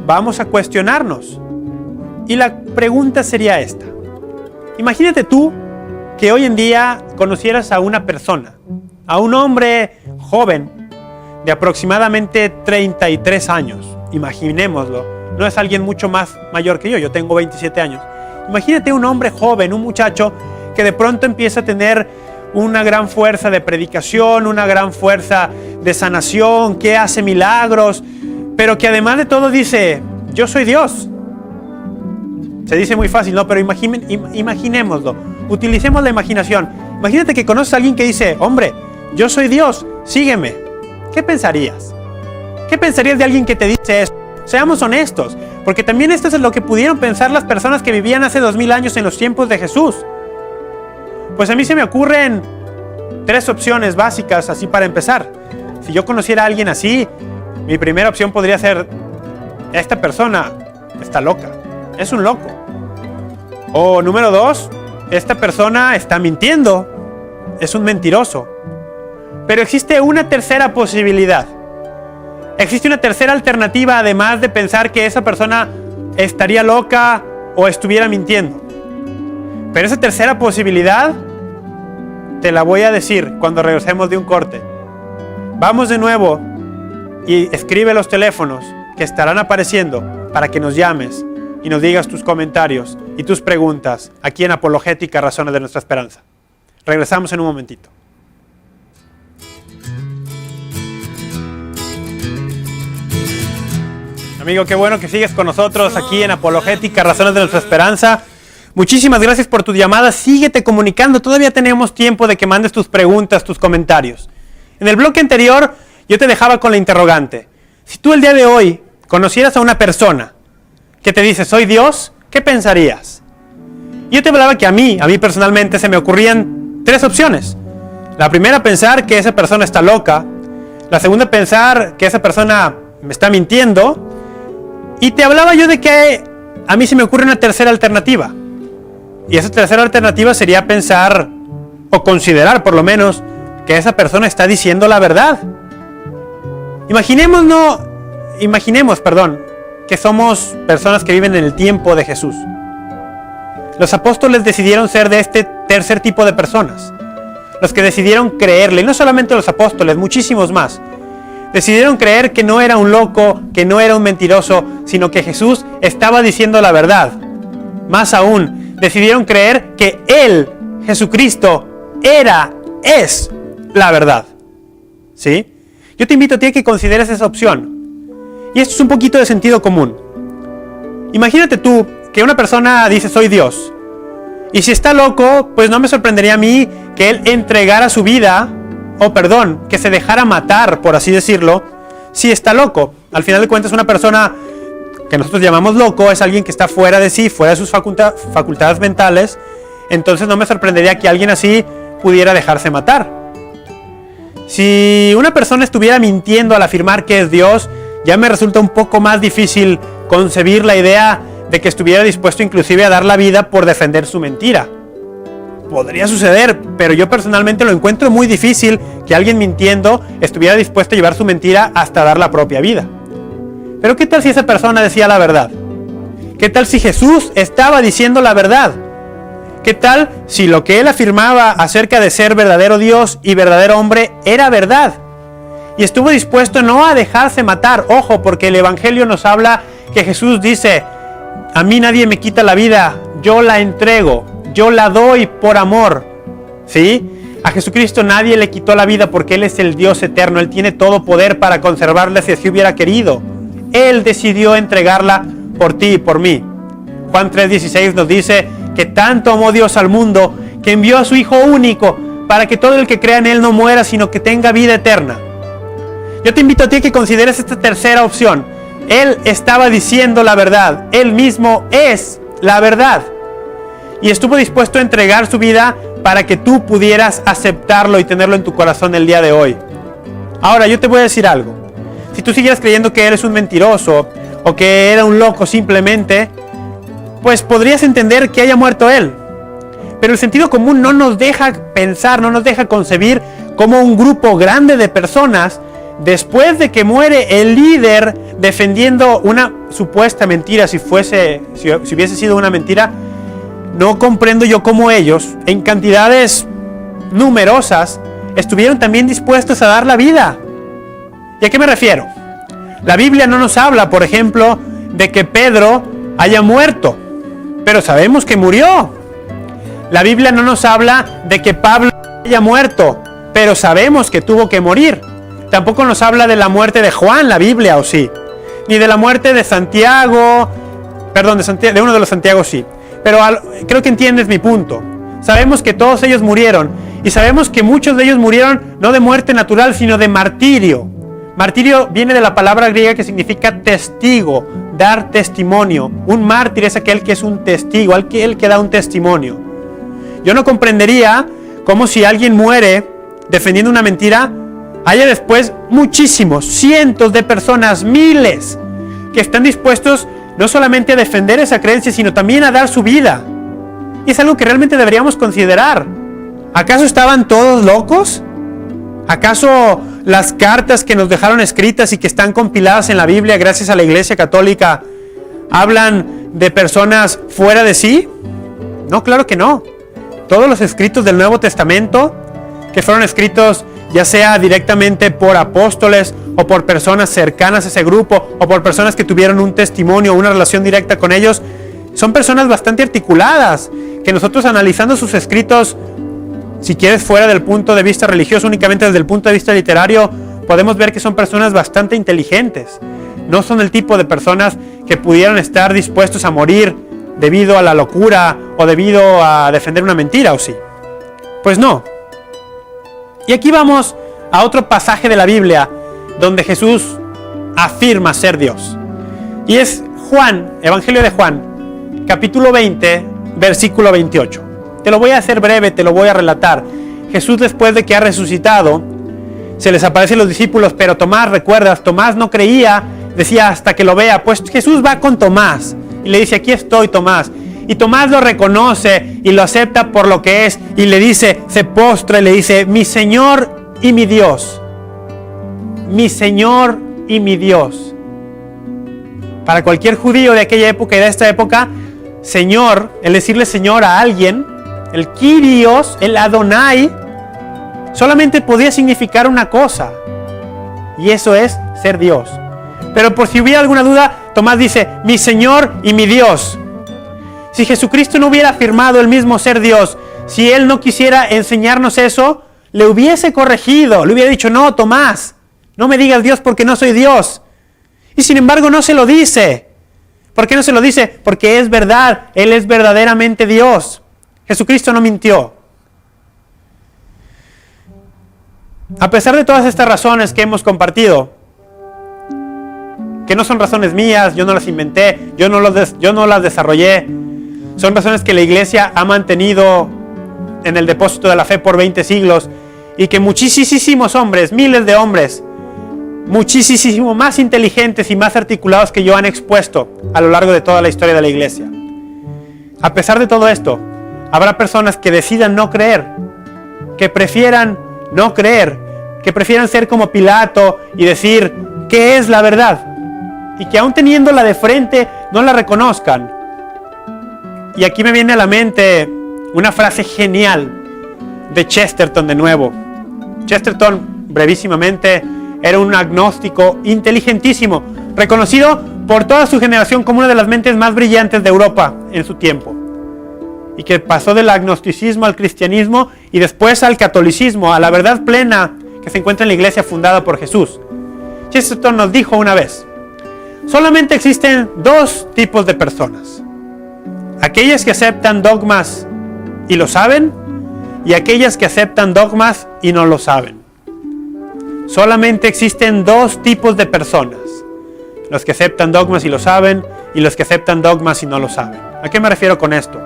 vamos a cuestionarnos. Y la pregunta sería esta: imagínate tú que hoy en día conocieras a una persona, a un hombre joven de aproximadamente 33 años. Imaginémoslo, no es alguien mucho más mayor que yo tengo 27 años. Imagínate un hombre joven, un muchacho que de pronto empieza a tener una gran fuerza de predicación, una gran fuerza de sanación, que hace milagros, pero que además de todo dice: yo soy Dios. Se dice muy fácil, ¿no? Pero imaginémoslo, utilicemos la imaginación. Imagínate que conoces a alguien que dice: hombre, yo soy Dios, sígueme. ¿Qué pensarías? ¿Qué pensarías de alguien que te dice eso? Seamos honestos, porque también esto es lo que pudieron pensar las personas que vivían hace 2000 años en los tiempos de Jesús. Pues a mí se me ocurren 3 opciones básicas así para empezar. Si yo conociera a alguien así, mi primera opción podría ser: esta persona está loca, es un loco. O número 2, esta persona está mintiendo, es un mentiroso. Pero existe una tercera posibilidad. Existe una tercera alternativa, además de pensar que esa persona estaría loca o estuviera mintiendo. Pero esa tercera posibilidad te la voy a decir cuando regresemos de un corte. Vamos de nuevo y escribe los teléfonos que estarán apareciendo para que nos llames y nos digas tus comentarios y tus preguntas aquí en Apologética, Razones de Nuestra Esperanza. Regresamos en un momentito. Amigo, qué bueno que sigues con nosotros aquí en Apologética, Razones de Nuestra Esperanza. Muchísimas gracias por tu llamada. Síguete comunicando. Todavía tenemos tiempo de que mandes tus preguntas, tus comentarios. En el bloque anterior, yo te dejaba con la interrogante. Si tú el día de hoy conocieras a una persona que te dice: soy Dios, ¿qué pensarías? Yo te hablaba que a mí personalmente se me ocurrían 3 opciones. La primera, pensar que esa persona está loca. La segunda, pensar que esa persona me está mintiendo. Y te hablaba yo de que a mí se me ocurre una tercera alternativa. Y esa tercera alternativa sería pensar, o considerar por lo menos, que esa persona está diciendo la verdad. Imaginemos, que somos personas que viven en el tiempo de Jesús. Los apóstoles decidieron ser de este tercer tipo de personas. Los que decidieron creerle, y no solamente los apóstoles, muchísimos más. Decidieron creer que no era un loco, que no era un mentiroso, sino que Jesús estaba diciendo la verdad. Más aún, decidieron creer que Él, Jesucristo, es la verdad. ¿Sí? Yo te invito a ti a que consideres esa opción. Y esto es un poquito de sentido común. Imagínate tú que una persona dice soy Dios. Y si está loco, pues no me sorprendería a mí que Él entregara su vida, que se dejara matar, por así decirlo, si está loco. Al final de cuentas, una persona que nosotros llamamos loco es alguien que está fuera de sí, fuera de sus facultades mentales. Entonces no me sorprendería que alguien así pudiera dejarse matar. Si una persona estuviera mintiendo al afirmar que es Dios, ya me resulta un poco más difícil concebir la idea de que estuviera dispuesto inclusive a dar la vida por defender su mentira. Podría suceder, pero yo personalmente lo encuentro muy difícil que alguien mintiendo estuviera dispuesto a llevar su mentira hasta dar la propia vida. Pero ¿qué tal si esa persona decía la verdad? ¿Qué tal si Jesús estaba diciendo la verdad? ¿Qué tal si lo que él afirmaba acerca de ser verdadero Dios y verdadero hombre era verdad? Y estuvo dispuesto no a dejarse matar. Ojo, porque el Evangelio nos habla que Jesús dice: a mí nadie me quita la vida, yo la entrego, yo la doy por amor. ¿Sí? A Jesucristo nadie le quitó la vida porque Él es el Dios eterno. Él tiene todo poder para conservarla si así hubiera querido. Él decidió entregarla por ti y por mí. Juan 3:16 nos dice que tanto amó Dios al mundo que envió a su Hijo único para que todo el que crea en Él no muera, sino que tenga vida eterna. Yo te invito a ti a que consideres esta tercera opción. Él estaba diciendo la verdad. Él mismo es la verdad. Y estuvo dispuesto a entregar su vida para que tú pudieras aceptarlo y tenerlo en tu corazón el día de hoy. Ahora, yo te voy a decir algo. Si tú siguieras creyendo que eres un mentiroso o que era un loco simplemente, pues podrías entender que haya muerto Él. Pero el sentido común no nos deja pensar, no nos deja concebir cómo un grupo grande de personas, después de que muere el líder defendiendo una supuesta mentira, si hubiese sido una mentira, no comprendo yo cómo ellos, en cantidades numerosas, estuvieron también dispuestos a dar la vida. ¿Y a qué me refiero? La Biblia no nos habla, por ejemplo, de que Pedro haya muerto, pero sabemos que murió. La Biblia no nos habla de que Pablo haya muerto, pero sabemos que tuvo que morir. Tampoco nos habla de la muerte de Juan, la Biblia, ¿o sí? Ni de la muerte de Santiago, de uno de los Santiago, sí. Pero creo que entiendes mi punto. Sabemos que todos ellos murieron, y sabemos que muchos de ellos murieron no de muerte natural, sino de martirio. Martirio viene de la palabra griega que significa testigo, dar testimonio. Un mártir es aquel que es un testigo, aquel que da un testimonio. Yo no comprendería cómo, si alguien muere defendiendo una mentira, haya después muchísimos, cientos de personas, miles, que están dispuestos no solamente a defender esa creencia, sino también a dar su vida. Y es algo que realmente deberíamos considerar. ¿Acaso estaban todos locos? ¿Acaso las cartas que nos dejaron escritas y que están compiladas en la Biblia gracias a la Iglesia Católica hablan de personas fuera de sí? No, claro que no. Todos los escritos del Nuevo Testamento, que fueron escritos ya sea directamente por apóstoles o por personas cercanas a ese grupo o por personas que tuvieron un testimonio o una relación directa con ellos, son personas bastante articuladas, que nosotros, analizando sus escritos, si quieres fuera del punto de vista religioso, únicamente desde el punto de vista literario, podemos ver que son personas bastante inteligentes. No son el tipo de personas que pudieran estar dispuestos a morir debido a la locura o debido a defender una mentira, ¿o sí? Pues no. Y aquí vamos a otro pasaje de la Biblia donde Jesús afirma ser Dios. Y es Juan, Evangelio de Juan, capítulo 20, versículo 28. Te lo voy a hacer breve, te lo voy a relatar. Jesús, después de que ha resucitado, se les aparece a los discípulos, pero Tomás, recuerdas, Tomás no creía, decía hasta que lo vea. Pues Jesús va con Tomás y le dice, aquí estoy, Tomás. Y Tomás lo reconoce y lo acepta por lo que es y le dice, se postra y le dice, mi Señor y mi Dios. Mi Señor y mi Dios. Para cualquier judío de aquella época y de esta época, Señor, el decirle Señor a alguien, el Kyrios, el Adonai, solamente podía significar una cosa, y eso es ser Dios. Pero por si hubiera alguna duda, Tomás dice, mi Señor y mi Dios. Si Jesucristo no hubiera afirmado el mismo ser Dios, si Él no quisiera enseñarnos eso, le hubiese corregido, le hubiera dicho, no, Tomás, no me digas Dios porque no soy Dios. Y sin embargo no se lo dice. ¿Por qué no se lo dice? Porque es verdad, Él es verdaderamente Dios. Jesucristo no mintió. A pesar de todas estas razones que hemos compartido, que no son razones mías, yo no las inventé, yo no las desarrollé, son razones que la iglesia ha mantenido en el depósito de la fe por 20 siglos y que muchísimos hombres, miles de hombres, muchísimo más inteligentes y más articulados que yo han expuesto a lo largo de toda la historia de la iglesia. A pesar de todo esto, habrá personas que decidan no creer, que prefieran no creer, que prefieran ser como Pilato y decir qué es la verdad, y que aún teniéndola de frente no la reconozcan. Y aquí me viene a la mente una frase genial de Chesterton de nuevo. Chesterton, brevísimamente, era un agnóstico inteligentísimo, reconocido por toda su generación como una de las mentes más brillantes de Europa en su tiempo, y que pasó del agnosticismo al cristianismo y después al catolicismo, a la verdad plena que se encuentra en la iglesia fundada por Jesús. Chesterton nos dijo una vez, solamente existen dos tipos de personas: aquellas que aceptan dogmas y lo saben, y aquellas que aceptan dogmas y no lo saben. Solamente existen dos tipos de personas: los que aceptan dogmas y lo saben, y los que aceptan dogmas y no lo saben. ¿A qué me refiero con esto?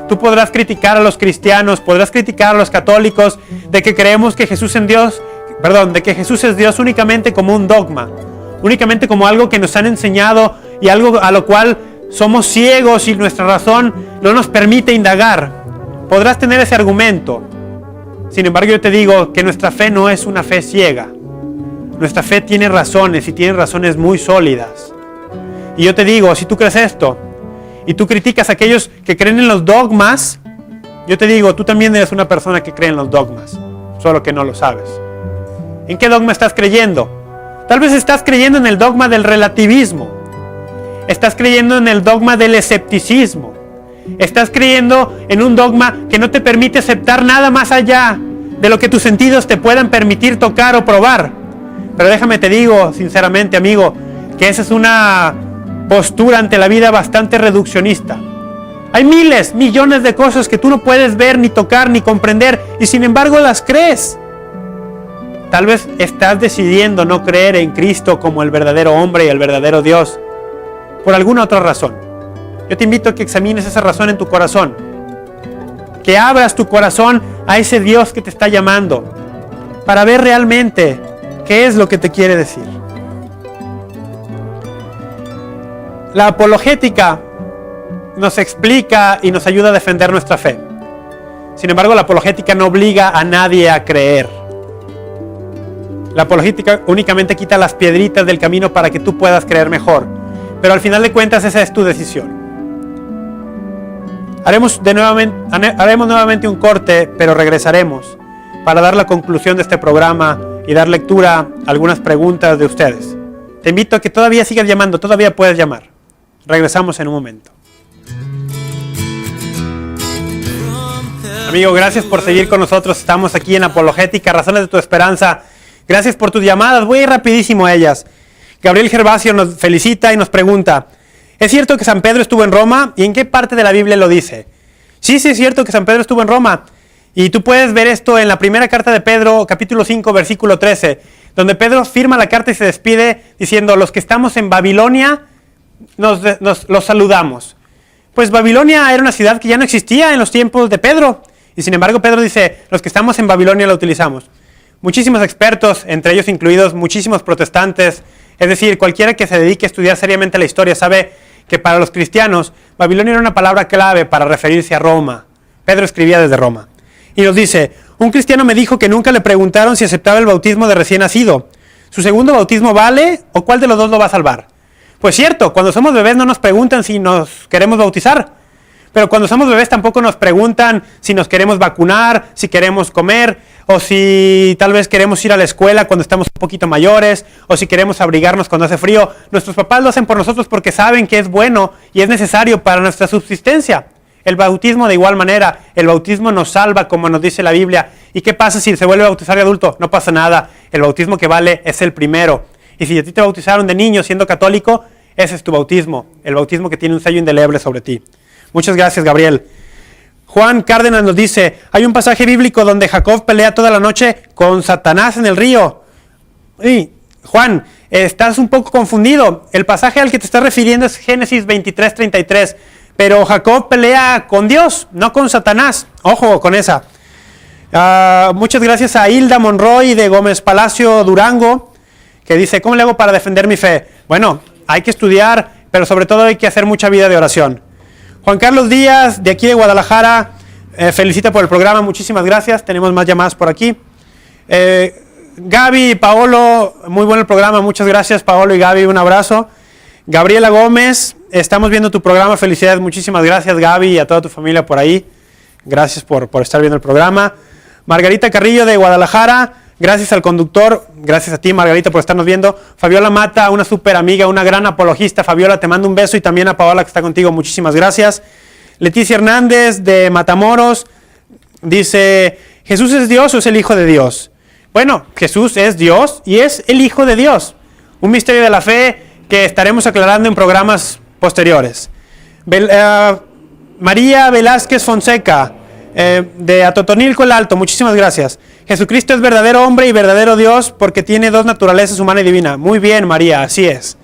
Tú podrás criticar a los cristianos, podrás criticar a los católicos de que creemos que Jesús de que Jesús es Dios únicamente como un dogma, únicamente como algo que nos han enseñado y algo a lo cual somos ciegos y nuestra razón no nos permite indagar. Podrás tener ese argumento. Sin embargo, yo te digo que nuestra fe no es una fe ciega. Nuestra fe tiene razones y tiene razones muy sólidas. Y yo te digo, si tú crees esto y tú criticas a aquellos que creen en los dogmas, yo te digo, tú también eres una persona que cree en los dogmas, solo que no lo sabes. ¿En qué dogma estás creyendo? Tal vez estás creyendo en el dogma del relativismo. Estás creyendo en el dogma del escepticismo. Estás creyendo en un dogma que no te permite aceptar nada más allá de lo que tus sentidos te puedan permitir tocar o probar. Pero déjame te digo, sinceramente, amigo, que esa es una postura ante la vida bastante reduccionista. Hay miles, millones de cosas que tú no puedes ver, ni tocar, ni comprender, y sin embargo las crees. Tal vez estás decidiendo no creer en Cristo como el verdadero hombre y el verdadero Dios por alguna otra razón. Yo te invito a que examines esa razón en tu corazón, que abras tu corazón a ese Dios que te está llamando para ver realmente qué es lo que te quiere decir. La apologética nos explica y nos ayuda a defender nuestra fe. Sin embargo, la apologética no obliga a nadie a creer. La apologética únicamente quita las piedritas del camino para que tú puedas creer mejor. Pero al final de cuentas esa es tu decisión. Haremos nuevamente un corte, pero regresaremos para dar la conclusión de este programa y dar lectura a algunas preguntas de ustedes. Te invito a que todavía sigas llamando, todavía puedes llamar. Regresamos en un momento. Amigo, gracias por seguir con nosotros. Estamos aquí en Apologética, Razones de tu Esperanza. Gracias por tus llamadas. Voy a ir rapidísimo a ellas. Gabriel Gervasio nos felicita y nos pregunta: ¿es cierto que San Pedro estuvo en Roma? ¿Y en qué parte de la Biblia lo dice? Sí, es cierto que San Pedro estuvo en Roma. Y tú puedes ver esto en la primera carta de Pedro, capítulo 5, versículo 13, donde Pedro firma la carta y se despide diciendo: los que estamos en Babilonia, los saludamos. Pues Babilonia era una ciudad que ya no existía en los tiempos de Pedro. Y sin embargo Pedro dice: los que estamos en Babilonia la utilizamos. Muchísimos expertos, entre ellos incluidos muchísimos protestantes, es decir, cualquiera que se dedique a estudiar seriamente la historia sabe que para los cristianos Babilonia era una palabra clave para referirse a Roma. Pedro escribía desde Roma. Y nos dice, un cristiano me dijo que nunca le preguntaron si aceptaba el bautismo de recién nacido. ¿Su segundo bautismo vale o cuál de los dos lo va a salvar? Pues cierto, cuando somos bebés no nos preguntan si nos queremos bautizar. Pero cuando somos bebés tampoco nos preguntan si nos queremos vacunar, si queremos comer, o si tal vez queremos ir a la escuela cuando estamos un poquito mayores, o si queremos abrigarnos cuando hace frío. Nuestros papás lo hacen por nosotros porque saben que es bueno y es necesario para nuestra subsistencia. El bautismo de igual manera, el bautismo nos salva como nos dice la Biblia. ¿Y qué pasa si se vuelve a bautizar de adulto? No pasa nada, el bautismo que vale es el primero. Y si a ti te bautizaron de niño siendo católico, ese es tu bautismo, el bautismo que tiene un sello indeleble sobre ti. Muchas gracias, Gabriel. Juan Cárdenas nos dice, hay un pasaje bíblico donde Jacob pelea toda la noche con Satanás en el río. Uy, Juan, estás un poco confundido. El pasaje al que te estás refiriendo es Génesis 23:33. Pero Jacob pelea con Dios, no con Satanás. Ojo con esa. Muchas gracias a Hilda Monroy de Gómez Palacio, Durango, que dice, ¿cómo le hago para defender mi fe? Bueno, hay que estudiar, pero sobre todo hay que hacer mucha vida de oración. Juan Carlos Díaz, de aquí de Guadalajara, felicita por el programa, muchísimas gracias. Tenemos más llamadas por aquí. Gaby y Paolo, muy bueno el programa, muchas gracias Paolo y Gaby, un abrazo. Gabriela Gómez, estamos viendo tu programa, felicidades, muchísimas gracias Gaby y a toda tu familia por ahí. Gracias por estar viendo el programa. Margarita Carrillo de Guadalajara, gracias al conductor, gracias a ti Margarita por estarnos viendo. Fabiola Mata, una súper amiga, una gran apologista. Fabiola, te mando un beso y también a Paola que está contigo, muchísimas gracias. Leticia Hernández de Matamoros dice, ¿Jesús es Dios o es el Hijo de Dios? Bueno, Jesús es Dios y es el Hijo de Dios. Un misterio de la fe que estaremos aclarando en programas posteriores. María Velázquez Fonseca, de Atotonilco el Alto, muchísimas gracias. Jesucristo es verdadero hombre y verdadero Dios porque tiene dos naturalezas, humana y divina. Muy bien, María, así es.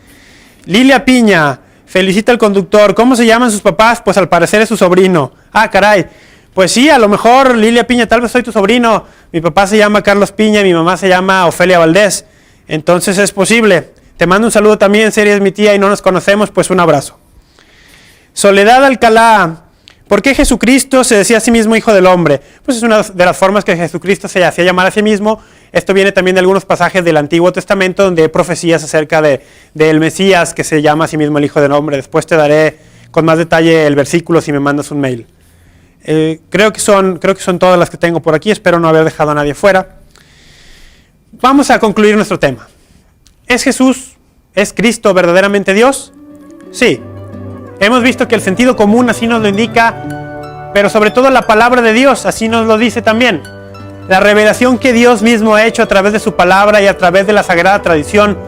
Lilia Piña, felicita al conductor. ¿Cómo se llaman sus papás? Pues al parecer es su sobrino. Ah, caray. Pues sí, a lo mejor, Lilia Piña, tal vez soy tu sobrino. Mi papá se llama Carlos Piña y mi mamá se llama Ofelia Valdés. Entonces es posible. Te mando un saludo también, si eres mi tía y no nos conocemos, pues un abrazo. Soledad Alcalá, ¿por qué Jesucristo se decía a sí mismo Hijo del Hombre? Pues es una de las formas que Jesucristo se hacía llamar a sí mismo. Esto viene también de algunos pasajes del Antiguo Testamento donde hay profecías acerca del Mesías que se llama a sí mismo el Hijo del Hombre. Después te daré con más detalle el versículo si me mandas un mail. Creo que son todas las que tengo por aquí, espero no haber dejado a nadie fuera. Vamos a concluir nuestro tema. ¿Es Jesús, es Cristo verdaderamente Dios? Sí. Hemos visto que el sentido común así nos lo indica, pero sobre todo la palabra de Dios así nos lo dice también. La revelación que Dios mismo ha hecho a través de su palabra y a través de la sagrada tradición,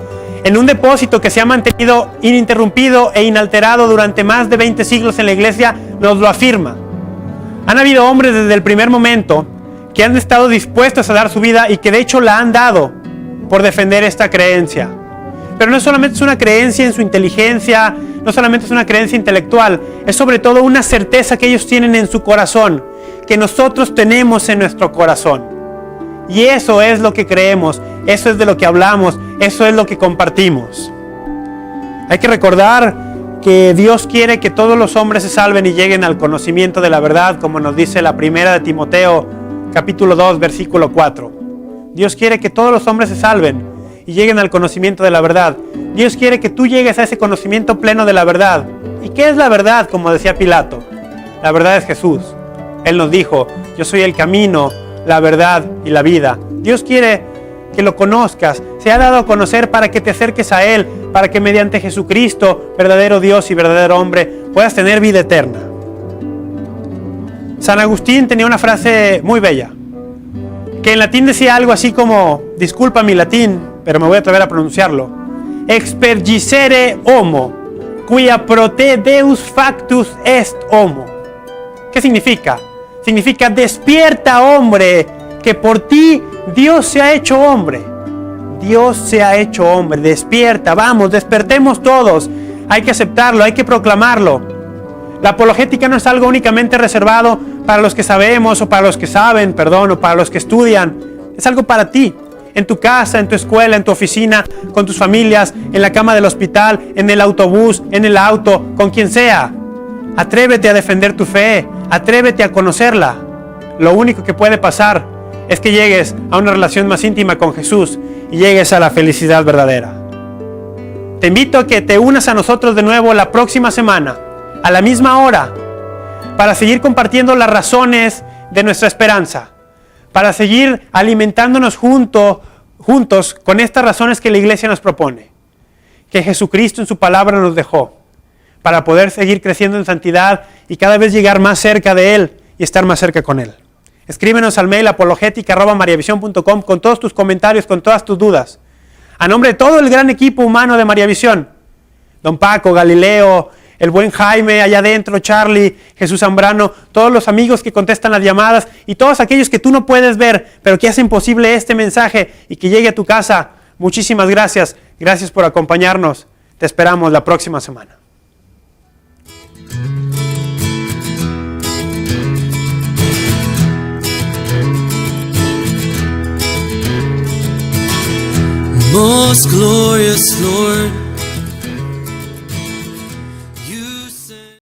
en un depósito que se ha mantenido ininterrumpido e inalterado durante más de 20 siglos en la iglesia, nos lo afirma. Han habido hombres desde el primer momento que han estado dispuestos a dar su vida y que de hecho la han dado por defender esta creencia. Pero no solamente es una creencia en su inteligencia, no solamente es una creencia intelectual, es sobre todo una certeza que ellos tienen en su corazón, que nosotros tenemos en nuestro corazón. Y eso es lo que creemos, eso es de lo que hablamos, eso es lo que compartimos. Hay que recordar que Dios quiere que todos los hombres se salven y lleguen al conocimiento de la verdad, como nos dice la primera de Timoteo, capítulo 2, versículo 4. Dios quiere que todos los hombres se salven y lleguen al conocimiento de la verdad. Dios quiere que tú llegues a ese conocimiento pleno de la verdad. ¿Y qué es la verdad? Como decía Pilato, la verdad es Jesús. Él nos dijo, yo soy el camino, la verdad y la vida. Dios quiere que lo conozcas, se ha dado a conocer para que te acerques a Él, para que mediante Jesucristo, verdadero Dios y verdadero hombre, puedas tener vida eterna. San Agustín tenía una frase muy bella, que en latín decía algo así como, disculpa mi latín, pero me voy a atrever a pronunciarlo, expergicere homo, quia pro te Deus factus est homo. ¿Qué significa? Significa despierta, hombre, que por ti Dios se ha hecho hombre. Dios se ha hecho hombre, despierta, vamos, despertemos todos. Hay que aceptarlo, hay que proclamarlo. La apologética no es algo únicamente reservado para los que sabemos o para los que saben, o para los que estudian. Es algo para ti. en tu casa, en tu escuela, en tu oficina, con tus familias, en la cama del hospital, en el autobús, en el auto, con quien sea. Atrévete a defender tu fe, atrévete a conocerla. Lo único que puede pasar es que llegues a una relación más íntima con Jesús y llegues a la felicidad verdadera. Te invito a que te unas a nosotros de nuevo la próxima semana, a la misma hora, para seguir compartiendo las razones de nuestra esperanza, para seguir alimentándonos juntos con estas razones que la iglesia nos propone, que Jesucristo en su palabra nos dejó, para poder seguir creciendo en santidad y cada vez llegar más cerca de Él y estar más cerca con Él. Escríbenos al mail apologetica@mariavisión.com con todos tus comentarios, con todas tus dudas. A nombre de todo el gran equipo humano de María Visión, Don Paco, Galileo, el buen Jaime allá adentro, Charlie, Jesús Zambrano, todos los amigos que contestan las llamadas y todos aquellos que tú no puedes ver, pero que hacen posible este mensaje y que llegue a tu casa. Muchísimas gracias. Gracias por acompañarnos. Te esperamos la próxima semana. Most glorious Lord,